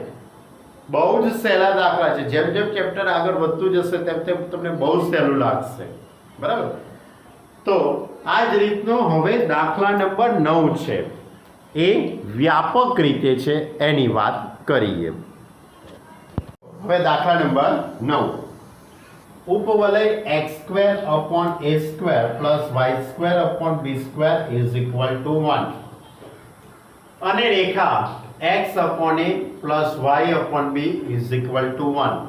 બહુ જ સહેલા દાખલા છે. જેમ જેમ ચેપ્ટર આગળ વધતું જશે તેમ તેમ તમને બહુ સહેલું લાગશે. બરાબર. તો આ જ રીતનો હવે દાખલા નંબર 9 છે, એ વ્યાપક રીતે છે એની વાત કરીએ. હવે દાખલા નંબર 9, ઉપવલય x² upon a² plus y² upon b² is equal to 1 અને રેખા x upon a plus y upon b is equal to 1.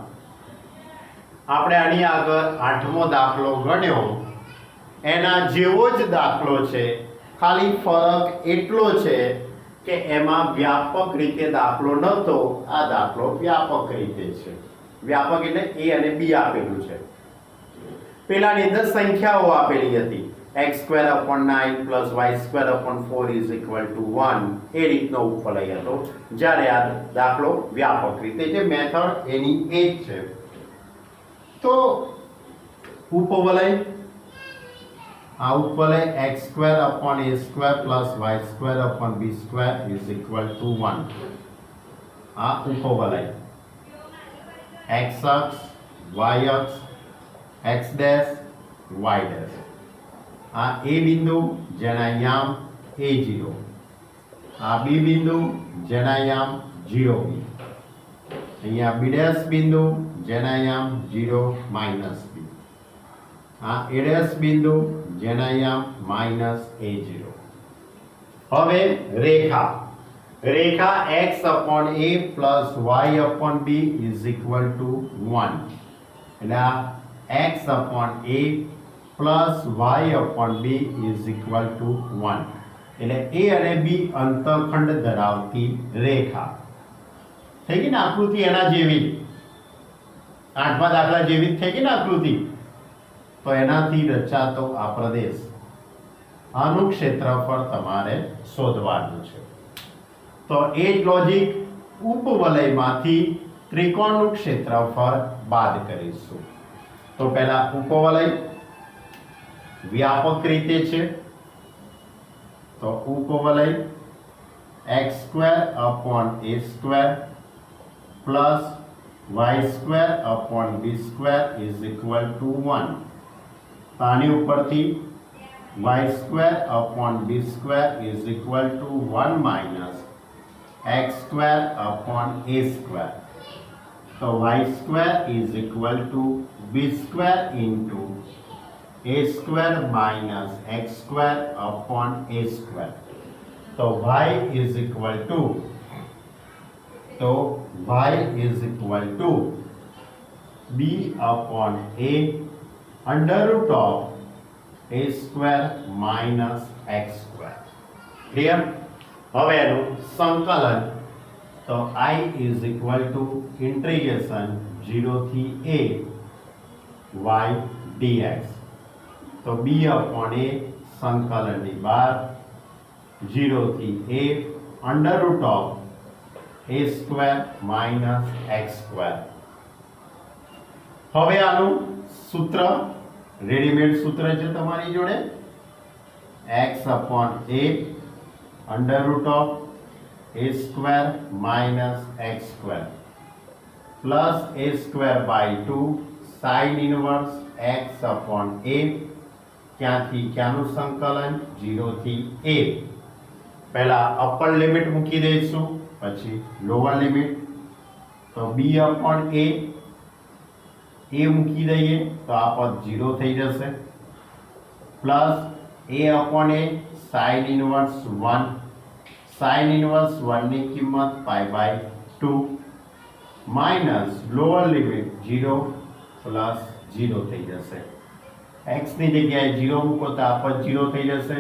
આપણે આની આગળ 8મો દાખલો ગણ્યો એના જેવો જ દાખલો છે, ખાલી ફરક એટલો છે કે એમાં વ્યાપક રીતે દાખલો નહોતો, આ દાખલો વ્યાપક રીતે છે. વ્યાપક એટલે a અને b આપેલું છે. પેલાની અંદર સંખ્યાઓ આપેલી હતી, x² upon 9 plus y² upon 4 is equal to 1, એ રીતનો ઉપવલય હતો. જ્યારે આ દાખલો વ્યાપક રીતે છે, મેથડ એની એ જ છે. તો ઉપવલય, આ ઉપવલય x² upon a² plus y² upon b² is equal to 1. આ ઉપવલય x અક્ષ, y અક્ષ, x ડેશ, y ડેશ. આ a બિંદુ જેના યામ a0, આ b બિંદુ જેના યામ 0b, અહીંયા b ડેશ બિંદુ જેના યામ 0 માઇનસ b, આ a ડેશ બિંદુ જેના યામ માઇનસ a0. હવે રેખા x upon a plus y upon b is equal to 1. એટલે આ x upon a plus y upon b is equal to 1. એટલે a અને b અંતઃખંડ ધરાવતી રેખા થઈ ગઈ ને આકૃતિ એના જેવી, 8મા દાખલા જેવી થઈ ગઈ ને આકૃતિ. તો એનાથી રચાતો આ પ્રદેશ, આનું ક્ષેત્રફળ તમારે શોધવાનું છે. તો એ જ લોજિક ઉપવલયમાંથી ત્રિકોણનું ક્ષેત્રફળ બાદ કરીશું. તો પહેલા ઉપવલય વ્યાપક રીતે છે, તો ઉપવલય x² upon a² plus y² upon b² is equal to 1. તો આની ઉપરથી y² upon b² is equal to 1 minus x² upon a². So y² is equal to b² into a² minus x² upon a². So y is equal to b upon a under root of a² minus x². Clear? હવે એનું સંકલન, તો I is equal to integration 0 થી a y dx. તો b upon a સંકલનની બહાર 0 થી a under root of a² minus x². હવે આનું સૂત્ર રેડીમેડ સૂત્ર છે તમારી જોડે, x upon a under root of a² minus x² plus a² by 2 sin inverse x upon a. ક્યાંથી ક્યાંનું સંકલન? 0 થી a. પહેલા અપર લિમિટ મૂકી દઈશું, પછી લોઅર લિમિટ. તો b upon a મૂકી દઈએ તો આ પદ 0 થઈ જશે, plus a upon a sin inverse 1, sin inverse 1 ની કિંમત π/2 માઇનસ લોઅર લિમિટ 0 પ્લસ 0 થઈ જશે. x ની જગ્યાએ 0 મૂકો તો આ પદ 0 થઈ જશે,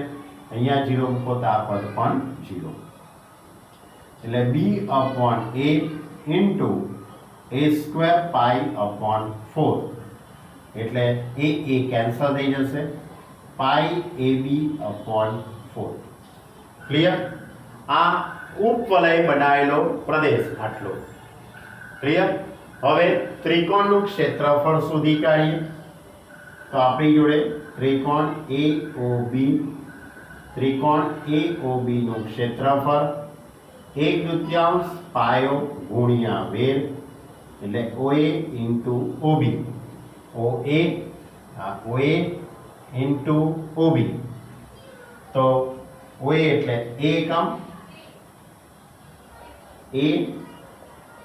અહીંયા 0 મૂકો તો આ પદ પણ 0. એટલે b upon a into a² pi upon 4, એટલે a કેન્સલ થઈ જશે, pi ab upon 4. ક્લિયર? આ ઉપવલય બનાવેલો પ્રદેશ આટલો. ક્લિયર? હવે ત્રિકોણનું ક્ષેત્રફળ શોધી કાઢીએ. તો આપણી જોડે ત્રિકોણ AOB, ત્રિકોણ AOB નું ક્ષેત્રફળ 1/2 પાયો ગુણ્યા વેર એટલે OA into OB, OA OA into OB, તો OA એટલે A એકમ, A,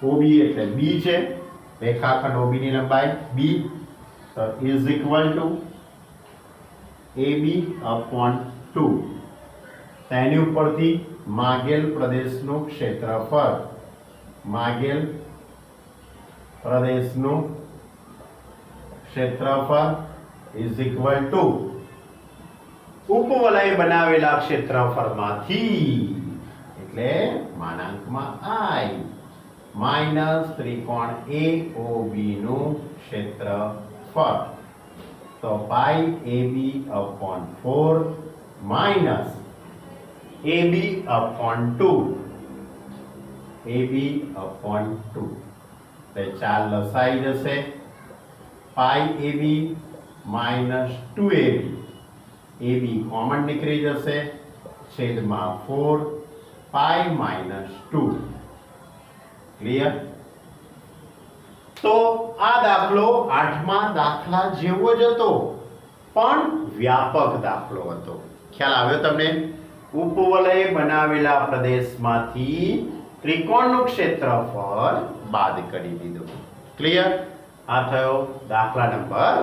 OB એટલે B છે, રેખાખંડ OB ની લંબાઈ B, તો is equal two AB upon 2, તેની ઉપરથી માગેલ પ્રદેશનું ક્ષેત્રફળ, માગેલ પ્રદેશનું ક્ષેત્રફળ ઇઝ ઇક્વલ ટુ ઉપવલય બનાવેલા ક્ષેત્રફળમાંથી એટલે માનાંકમાં I માઈનસ ત્રિકોણ AOB નું ક્ષેત્રફળ, તો પાઈ AB upon 4 minus AB upon 2, AB upon 2, એટલે 4 લસાઈ જશે, પાઈ AB minus 2AB, AB common નીકળી જશે, છેદમાં 4 પાઈ માઈનસ 2, ક્લિયર? તો આ દાખલો 8મા દાખલા જેવો જ હતો, પણ વ્યાપક દાખલો હતો. ખ્યાલ આવ્યો તમને? ઉપવલય બનાવેલા પ્રદેશમાંથી ત્રિકોણનું ક્ષેત્રફળ બાદ કરી દીધું. ક્લિયર? આ થયો દાખલા નંબર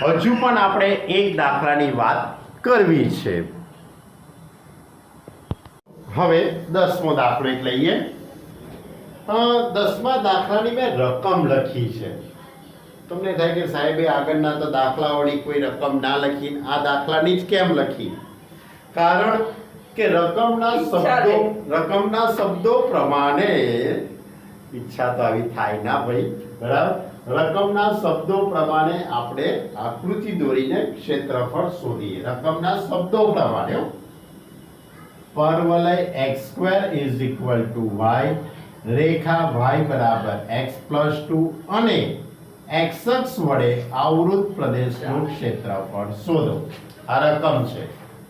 9. હજુ પણ આપણે એક દાખલાની વાત કરવી છે. હવે 10મો દાખલો એક લઈએ. 10મા દાખલાની મેં રકમ લખી છે. તમને થાય કે સાહેબે આગળના તો દાખલાઓની કોઈ રકમ ના લખી, આ દાખલાની જ કેમ લખી? કારણ કે રકમના શબ્દો પ્રમાણે ઈચ્છા તો આવી થાય ના ભાઈ, બરાબર? રકમના શબ્દો પ્રમાણે આપણે આકૃતિ દોરીને ક્ષેત્રફળ શોધીએ. રકમના શબ્દો પ્રમાણે પરવલય x² is equal two y, Rekha y બરાબર x+2 અને x અક્ષ વડે આવૃત પ્રદેશનું ક્ષેત્રફળ શોધો. આ રકમ છે.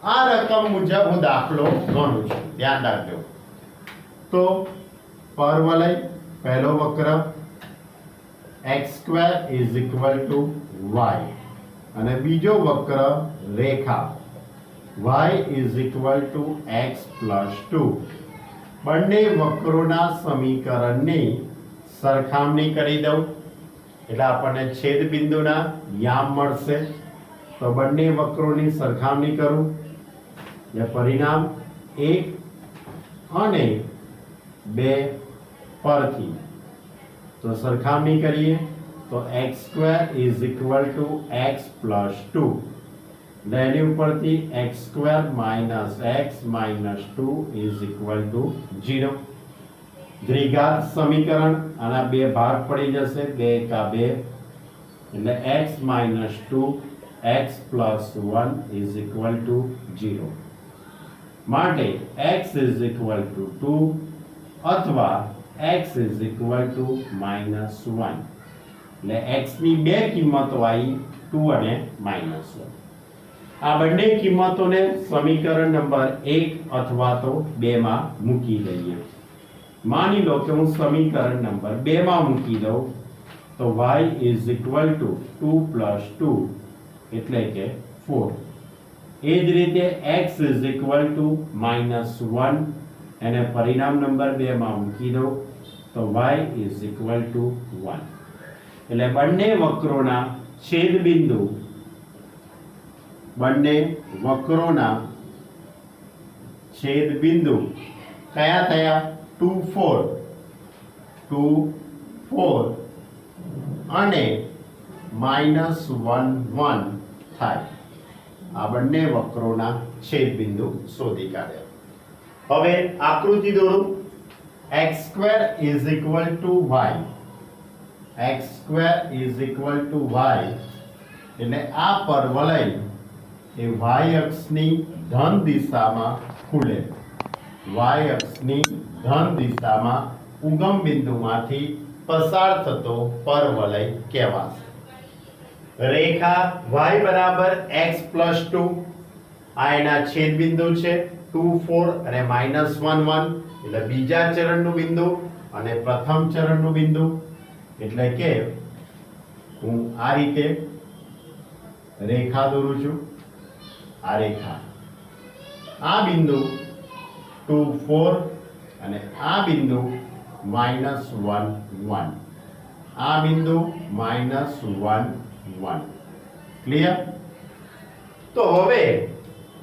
આ રકમ મુજબ હું દાખલો ગણું છું, ધ્યાન રાખજો. તો પરવલય પહેલો વક્ર x² is equal two y અને બીજો વક્ર રેખા y is equal two x+2. બંને વક્રોના સમીકરણની સરખામણી કરી દઉં એટલે આપણને છેદ બિંદુના યામ મળશે. તો બંને વક્રોની સરખામણી કરું એટલે પરિણામ 1 અને 2 પરથી તો સરખામણી કરીએ તો x² is equal two x+2, એની ઉપરથી x² minus x minus 2 is equal two 0. દ્વિઘાત સમીકરણ, આના બે ભાગ પડી જશે, 2 એકા 2 એટલે x minus 2 x plus 1 is equal two 0. માટે x ઇઝ ઇક્વલ ટુ 2 અથવા x ઇઝ ઇક્વલ ટુ -1, એટલે x ની બે કિંમતો આવી, 2 અને -1. આ બંને કિંમતોને સમીકરણ નંબર 1 અથવા તો 2 માં મૂકી દઈએ. માની લો કે હું સમીકરણ નંબર 2 માં મૂકી દઉં તો y is equal two 2 plus 2 એટલે કે 4. એ જ રીતે x ઇઝ ઇક્વલ ટુ -1 એને પરિણામ નંબર 2 માં મૂકી દો તો y ઇઝ ઇક્વલ ટુ 1. એટલે બંને વક્રોના છેદબિંદુ, બંને વક્રોના છેદબિંદુ કયા થયા? 2 4 અને -1 1 થાય. આ બંને વક્રોના છેદબિંદુ શોધી કાઢ્યા. હવે આકૃતિ દોરો. x² is equal two y, x² is equal two y એટલે આ પરવલય એ y અક્ષની ધન દિશામાં ખુલે. y અક્ષની ધન દિશામાં ઉગમ બિંદુમાંથી પસાર થતો પરવલય કહેવાશે. રેખા y બરાબર x+2 આ એના છેદ બિંદુ છે, 2 4 અને -1 1 એટલે બીજા ચરણનું બિંદુ. અને પ્રથમ ચરણનું બિંદુ એટલે કે હું આ રીતે રેખા દોરું છું, આ રેખા, આ બિંદુ 2 4 અને આ બિંદુ -1 1, આ બિંદુ -1 1. ક્લિયર? તો હવે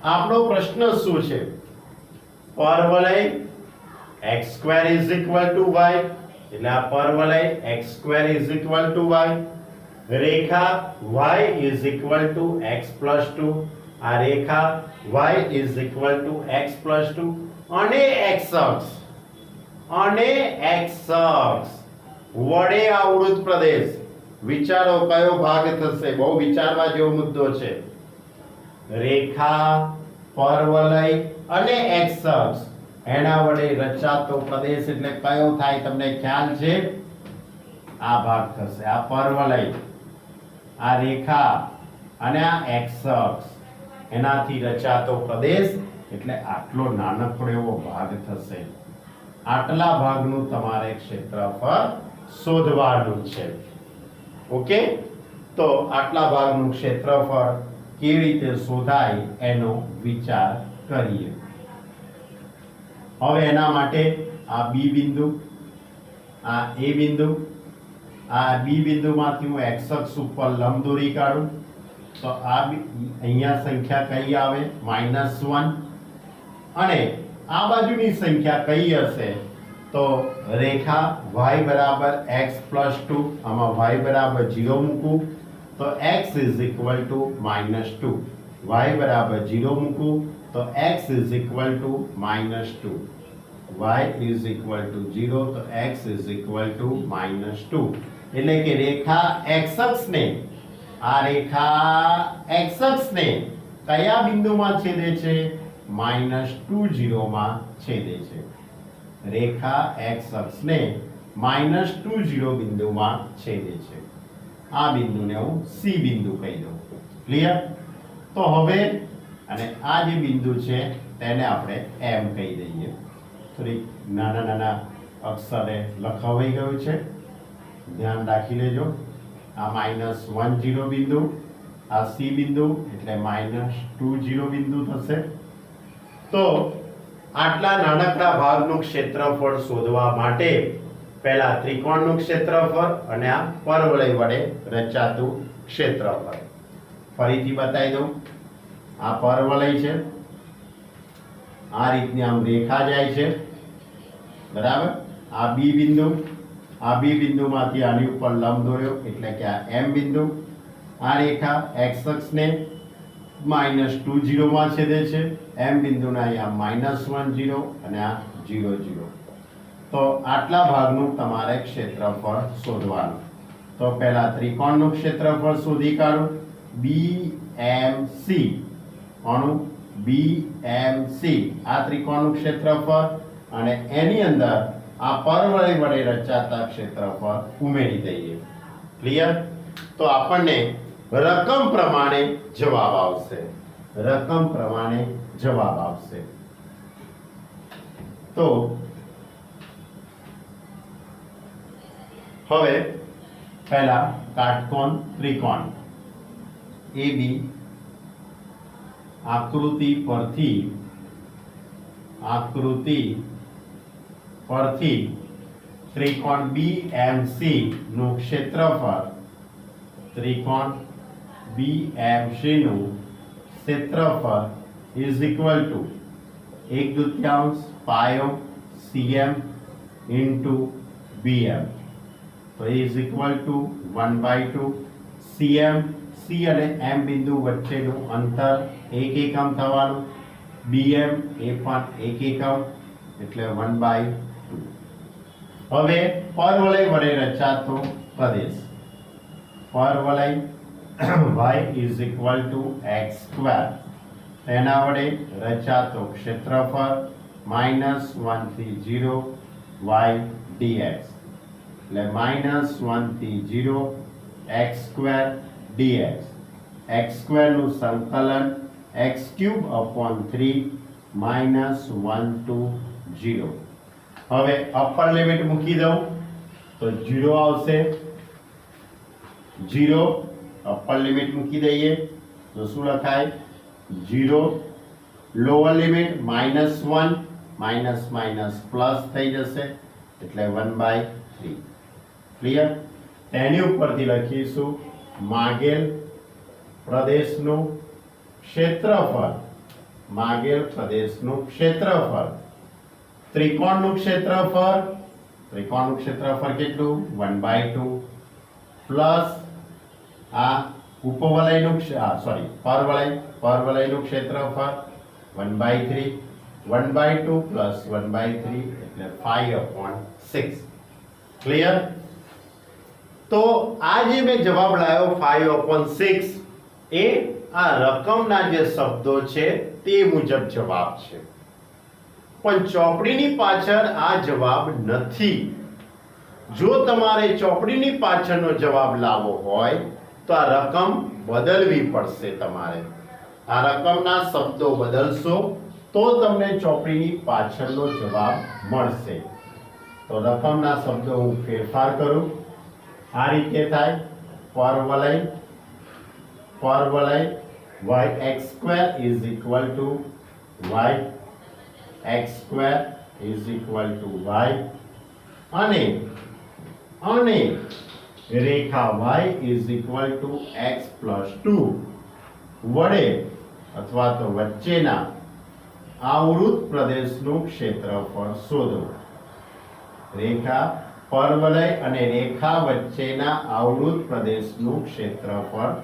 આપણો પ્રશ્ન શું છે? પરવલય x² = y, એટલે આ પરવલય x² = y, રેખા y = x + 2, આ રેખા y = x + 2 અને x અક્ષ વડે આવૃત પ્રદેશ. વિચારો કયો ભાગ થશે? બહુ વિચારવા જેવો મુદ્દો છે. રેખા, પરવલય અને x અક્ષ એના વડે રચાતો પ્રદેશ એટલે કયો થાય? તમને ખ્યાલ છે? આ ભાગ થશે. આ પરવલય, આ રેખા અને આ x અક્ષ એનાથી રચાતો પ્રદેશ એટલે આટલો નાનકડો એવો ભાગ થશે. આટલા ભાગનું તમારે ક્ષેત્રફળ શોધવાનું છે. ઓકે, તો આટલા ભાગનું ક્ષેત્રફળ કેવી રીતે શોધાય એનો વિચાર કરીએ. હવે એના માટે આ બી બિંદુ, આ એ બિંદુ, આ બી બિંદુમાંથી હું x અક્ષ ઉપર લંબ દોરી કાઢું તો આ અહીંયા સંખ્યા કઈ આવે? -1. અને આ બાજુની સંખ્યા કઈ હશે? તો રેખા y = x + 2, આમાં y = 0 મૂકું તો x = -2, y = 0 મૂકું તો x = -2, y = 0 તો x = -2. એટલે કે રેખા x અક્ષને, આ રેખા x અક્ષને કયા બિંદુમાં છેદે છે? -20 માં છેદે છે. રેખા x અક્ષને -20 બિંદુમાં છેદે છે. આ બિંદુને હું C બિંદુ કહી દઉં. ક્લિયર? તો હવે અને આ જે બિંદુ છે તેને આપણે M કહી દઈએ. થોડી નાના અક્ષરે લખાવાઈ ગયું છે, ધ્યાન રાખી લેજો. આ -10 બિંદુ, આ C બિંદુ એટલે -20 બિંદુ થશે. તો આટલા નાનકડા ભાગનું ક્ષેત્રફળ શોધવા માટે પહેલા ત્રિકોણનું ક્ષેત્રફળ અને આ પરવલય વડે રચાતું ક્ષેત્રફળ ફરીથી બતાવી દઉં. આ પરવલય છે, આ રીતની આમ રેખા જાય છે, બરાબર. આ બી બિંદુ, આ બી બિંદુમાંથી આની ઉપર લંબ દોર્યો એટલે કે આ M બિંદુ. આ રેખા x અક્ષને -20 માં છેદે છે. M બિંદુના અહીંયા -10 અને આ 0 0. તો આટલા ભાગનું તમારે ક્ષેત્રફળ શોધવાનું. તો પહેલા ત્રિકોણનું ક્ષેત્રફળ શોધી કાઢો. BMC, આનું BMC, આ ત્રિકોણનું ક્ષેત્રફળ અને એની અંદર આ પરવલય વડે રચાતા ક્ષેત્રફળ ઉમેરી દઈએ. ક્લિયર? તો આપણને રકમ પ્રમાણે જવાબ આવશે. રકમ પ્રમાણે જવાબ આવશે. તો હવે પહેલા કાટકોણ ત્રિકોણ AB આકૃતિ પરથી ત્રિકોણ BMC નું ક્ષેત્રફળ, ત્રિકોણ BMC નું ક્ષેત્રફળ = 1/2 પાયો CM into BM. તો = 1/2 CM. C અને M બિંદુ વચ્ચેનું અંતર 1 એકમ થવાનું. BM એ પણ 1 એકમ એટલે 1/2. હવે પરવલય વડે રચાતો પ્રદેશ, પરવલય y = x², તેના વડે રચાતો ક્ષેત્રફળ -1 થી 0 y dx એટલે -1 થી 0 x² dx. x² નું સંકલન x³ / 3 -1 to 0. હવે અપર લિમિટ મૂકી દઉં તો 0 આવશે 0 અપર લિમિટ મૂકી દઈએ તો શું લખાય 0 lower limit -1 minus minus plus થઈ જશે એટલે 1/3 ક્લિયર તેની ઉપરથી લખીશું માગેલ પ્રદેશનું ક્ષેત્રફળ ત્રિકોણનું ક્ષેત્રફળ કેટલું 1/2 પ્લસ આ ઉપવલયનું પરવલયનું ક્ષેત્રફળ 1/3 1/2 પ્લસ 1/3 એટલે 5/6 ક્લિયર તો આ જે મેં જવાબ લાવ્યો 5/6 એ આ રકમના જે શબ્દો છે તે મુજબ જવાબ છે પણ ચોપડીની પાછળ આ જવાબ નથી જો તમારે ચોપડીની પાછળનો જવાબ લાવવો હોય તો આ રકમ બદલવી પડશે તમારે આ રકમના શબ્દો બદલશો તો તમને ચોપડીની પાછળનો જવાબ મળશે તો રકમના શબ્દો હું ફેરફાર કરું આ રીતે થાય પરવલય yx² y અને રેખા y x+2 વડે અથવા તો વચ્ચેના આવૃત પ્રદેશનું ક્ષેત્રફળ શોધો રેખા પરવલય અને રેખા વચ્ચેના આવૃત પ્રદેશનું ક્ષેત્રફળ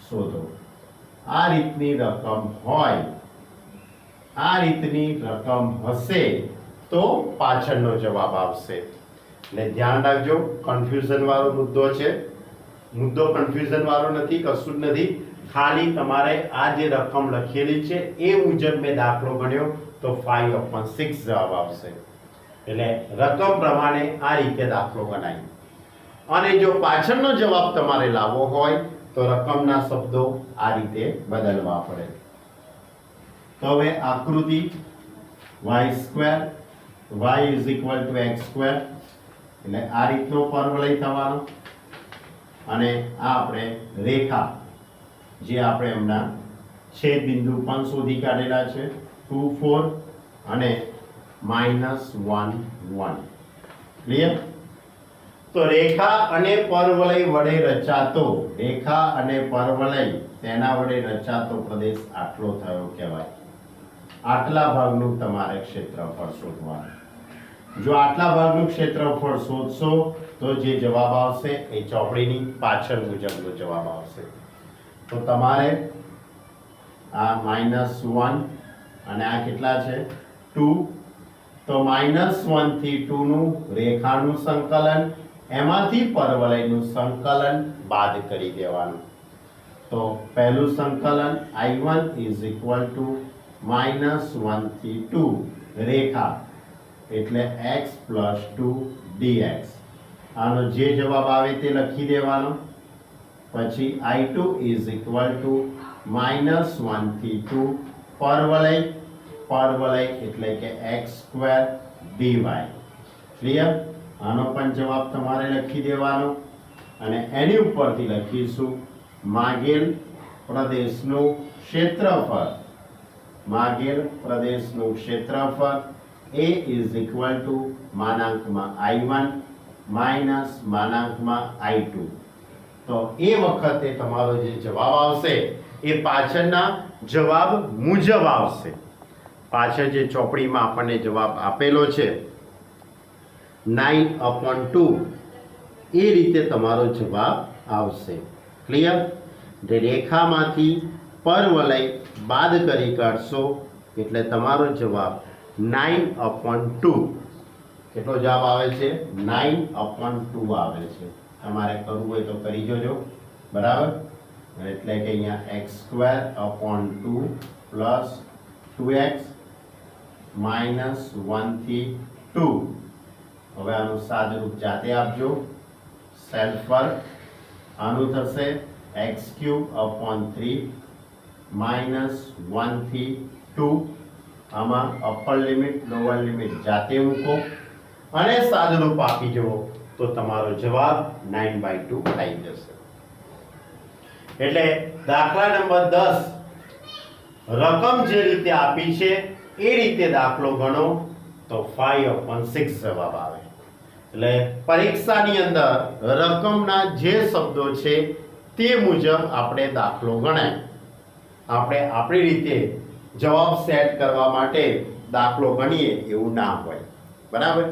શોધો આ રીતની રકમ હોય આ રીતની રકમ હશે તો પાછળનો જવાબ આવશે એટલે ધ્યાન રાખજો કન્ફ્યુઝન વાળો મુદ્દો છે મુદ્દો કન્ફ્યુઝન વાળો નથી કશું જ નથી ખાલી તમારે આ જે રકમ લખેલી છે એ મુજબ મેં દાખલો ગણ્યો તો 5/6 જવાબ આવશે એટલે રકમ પ્રમાણે આ રીતે દાખલો ગણાય અને જો પાછળનો જવાબ તમારે લાવવો હોય તો રકમના શબ્દો આ રીતે બદલવા પડે તો હવે આકૃતિ y² y=x² એટલે આ રીતનો પરવલય થવાનો અને આ આપણે રેખા જે આપણે હમણાં છેદ બિંદુ પણ શોધી કાઢેલા છે 2 4 અને -1 1 ક્લિયર તો રેખા અને પરવલય વડે રચાતો તેના વડે રચાતો પ્રદેશ આટલો થયો કહેવાય આટલા ભાગનું તમારે ક્ષેત્રફળ શોધવાનું જો આટલા ભાગનું ક્ષેત્રફળ શોધશો તો જે જવાબ આવશે એ ચોપડીની પાછળ મુજબનો જવાબ આવશે તો તમારે આ -1 અને આ કેટલા છે 2 તો -1 થી 2 નું રેખાનું સંકલન એમાંથી પરવલયનું સંકલન બાદ કરી દેવાનું તો પહેલું સંકલન I1 -1 થી 2 રેખા એટલે x+2 dx આનો જે જવાબ આવે તે લખી દેવાનો પછી I2 -1 થી 2 પરવલય એટલે કે x² dy ક્લિયર આનો પણ જવાબ તમારે લખી દેવાનો અને એની ઉપરથી લખીશું માગેલ પ્રદેશનું ક્ષેત્રફળ A I1 -I2 તો એ વખતે તમારો જે જવાબ આવશે એ પાછળના જવાબ મુજબ આવશે પાછળ જે ચોપડીમાં આપણને જવાબ આપેલો છે 9/2 એ રીતે તમારો જવાબ આવશે ક્લિયર રેખામાંથી પરવલય બાદ કરી કાઢશો એટલે તમારો જવાબ 9/2 કેટલો જવાબ આવે છે 9/2 આવે છે તમારે કરવું હોય તો કરી જોજો બરાબર એટલે કે અહીંયા x²/2 પ્લસ 2x -1 થી 2 હવે આનું સાદુરૂપ જાતે આપજો સેલ્ફ વર્ક આનું થશે x³/3 -1 થી 2 આમાં અપર લિમિટ લોઅર લિમિટ જાતે મૂકો અને સાદુરૂપ આપી જુઓ તો તમારો જવાબ 9/2 થઈ જશે. એટલે દાખલા નંબર 10 રકમ જે રીતે આપી છે એ રીતે દાખલો ગણો તો 5/6 જવાબ આવે. એટલે પરીક્ષાની અંદર રકમના જે શબ્દો છે તે મુજબ આપણે દાખલો ગણાય. આપણે આપણી રીતે જવાબ સેટ કરવા માટે દાખલો ગણીએ એવું ના હોય. બરાબર.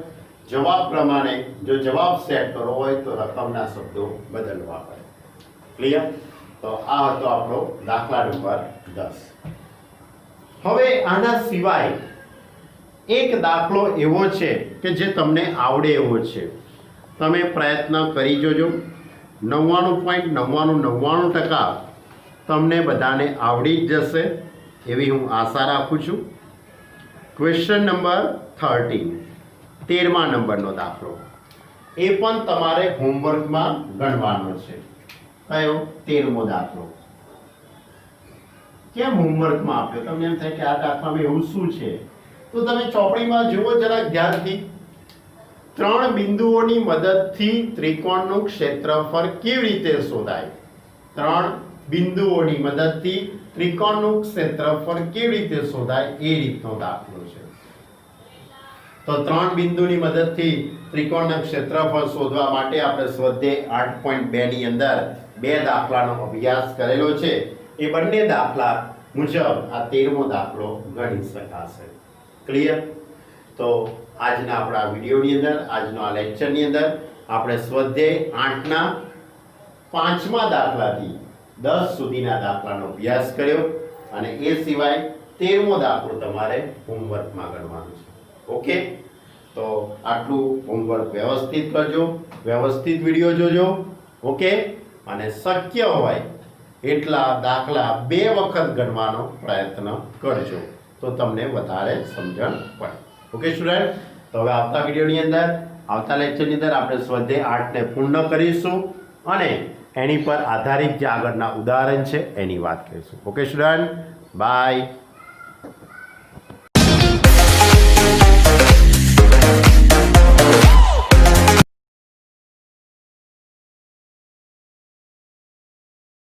જવાબ પ્રમાણે જો જવાબ સેટ કરવો હોય તો રકમના શબ્દો બદલવા પડે. ક્લિયર? તો આ હતો આપણો દાખલા નંબર 10. હવે આના સિવાય એક દાખલો એવો છે કે જે તમને આવડે એવો છે. તમે પ્રયત્ન કરી જોજો. 99.99% તમને બધાને આવડી જ જશે એવી હું આશા રાખું છું. ક્વેશ્ચન નંબર 13મા નંબરનો દાખલો એ પણ તમારે હોમવર્કમાં ગણવાનો છે. કયો? 13મો દાખલો. કેમ હોમવર્કમાં આપ્યો? તમને એમ થાય કે આ દાખલામાં એવું શું છે? તો તમે ચોપડીમાં જુઓ જરાક ધ્યાનથી. 3 બિંદુઓની મદદથી ત્રિકોણનું ક્ષેત્રફળ કેવી રીતે શોધાય? 3 બિંદુઓની મદદથી ત્રિકોણનું ક્ષેત્રફળ કેવી રીતે શોધાય એ રીતનો દાખલો છે. તો 3 બિંદુની મદદથી ત્રિકોણનું ક્ષેત્રફળ શોધવા માટે આપણે સ્વાધ્યાય 8.2 ની અંદર 2 દાખલાનો અભ્યાસ કરેલો છે. એ બંને દાખલા મુજબ આ 13મો દાખલો ગણી શકાશે. ક્લિયર? તો આજના આપણા વિડીયોની અંદર, આજનો આ લેક્ચરની અંદર આપણે સ્વાધ્યાય 8ના 5મા દાખલાથી 10 સુધીના દાખલાનો અભ્યાસ કર્યો અને એ સિવાય 13મો દાખલો તમારે હોમવર્કમાં ગણવાનો છે. ઓકે? તો આટલું હોમવર્ક વ્યવસ્થિત કરજો, વ્યવસ્થિત વિડીયો જોજો. ઓકે? અને શક્ય હોય એટલા દાખલા 2 વખત ગણવાનો પ્રયત્ન કરજો તો તમને વધારે સમજણ પડે. Okay student? તો હવે આવતા વિડીયોની અંદર, આવતા લેક્ચરની અંદર આપણે સ્વાધ્યાય 8ને પૂર્ણ કરીશું અને એની પર આધારિત જે આગળના ઉદાહરણ છે એની વાત કરીશું. Okay student? બાય.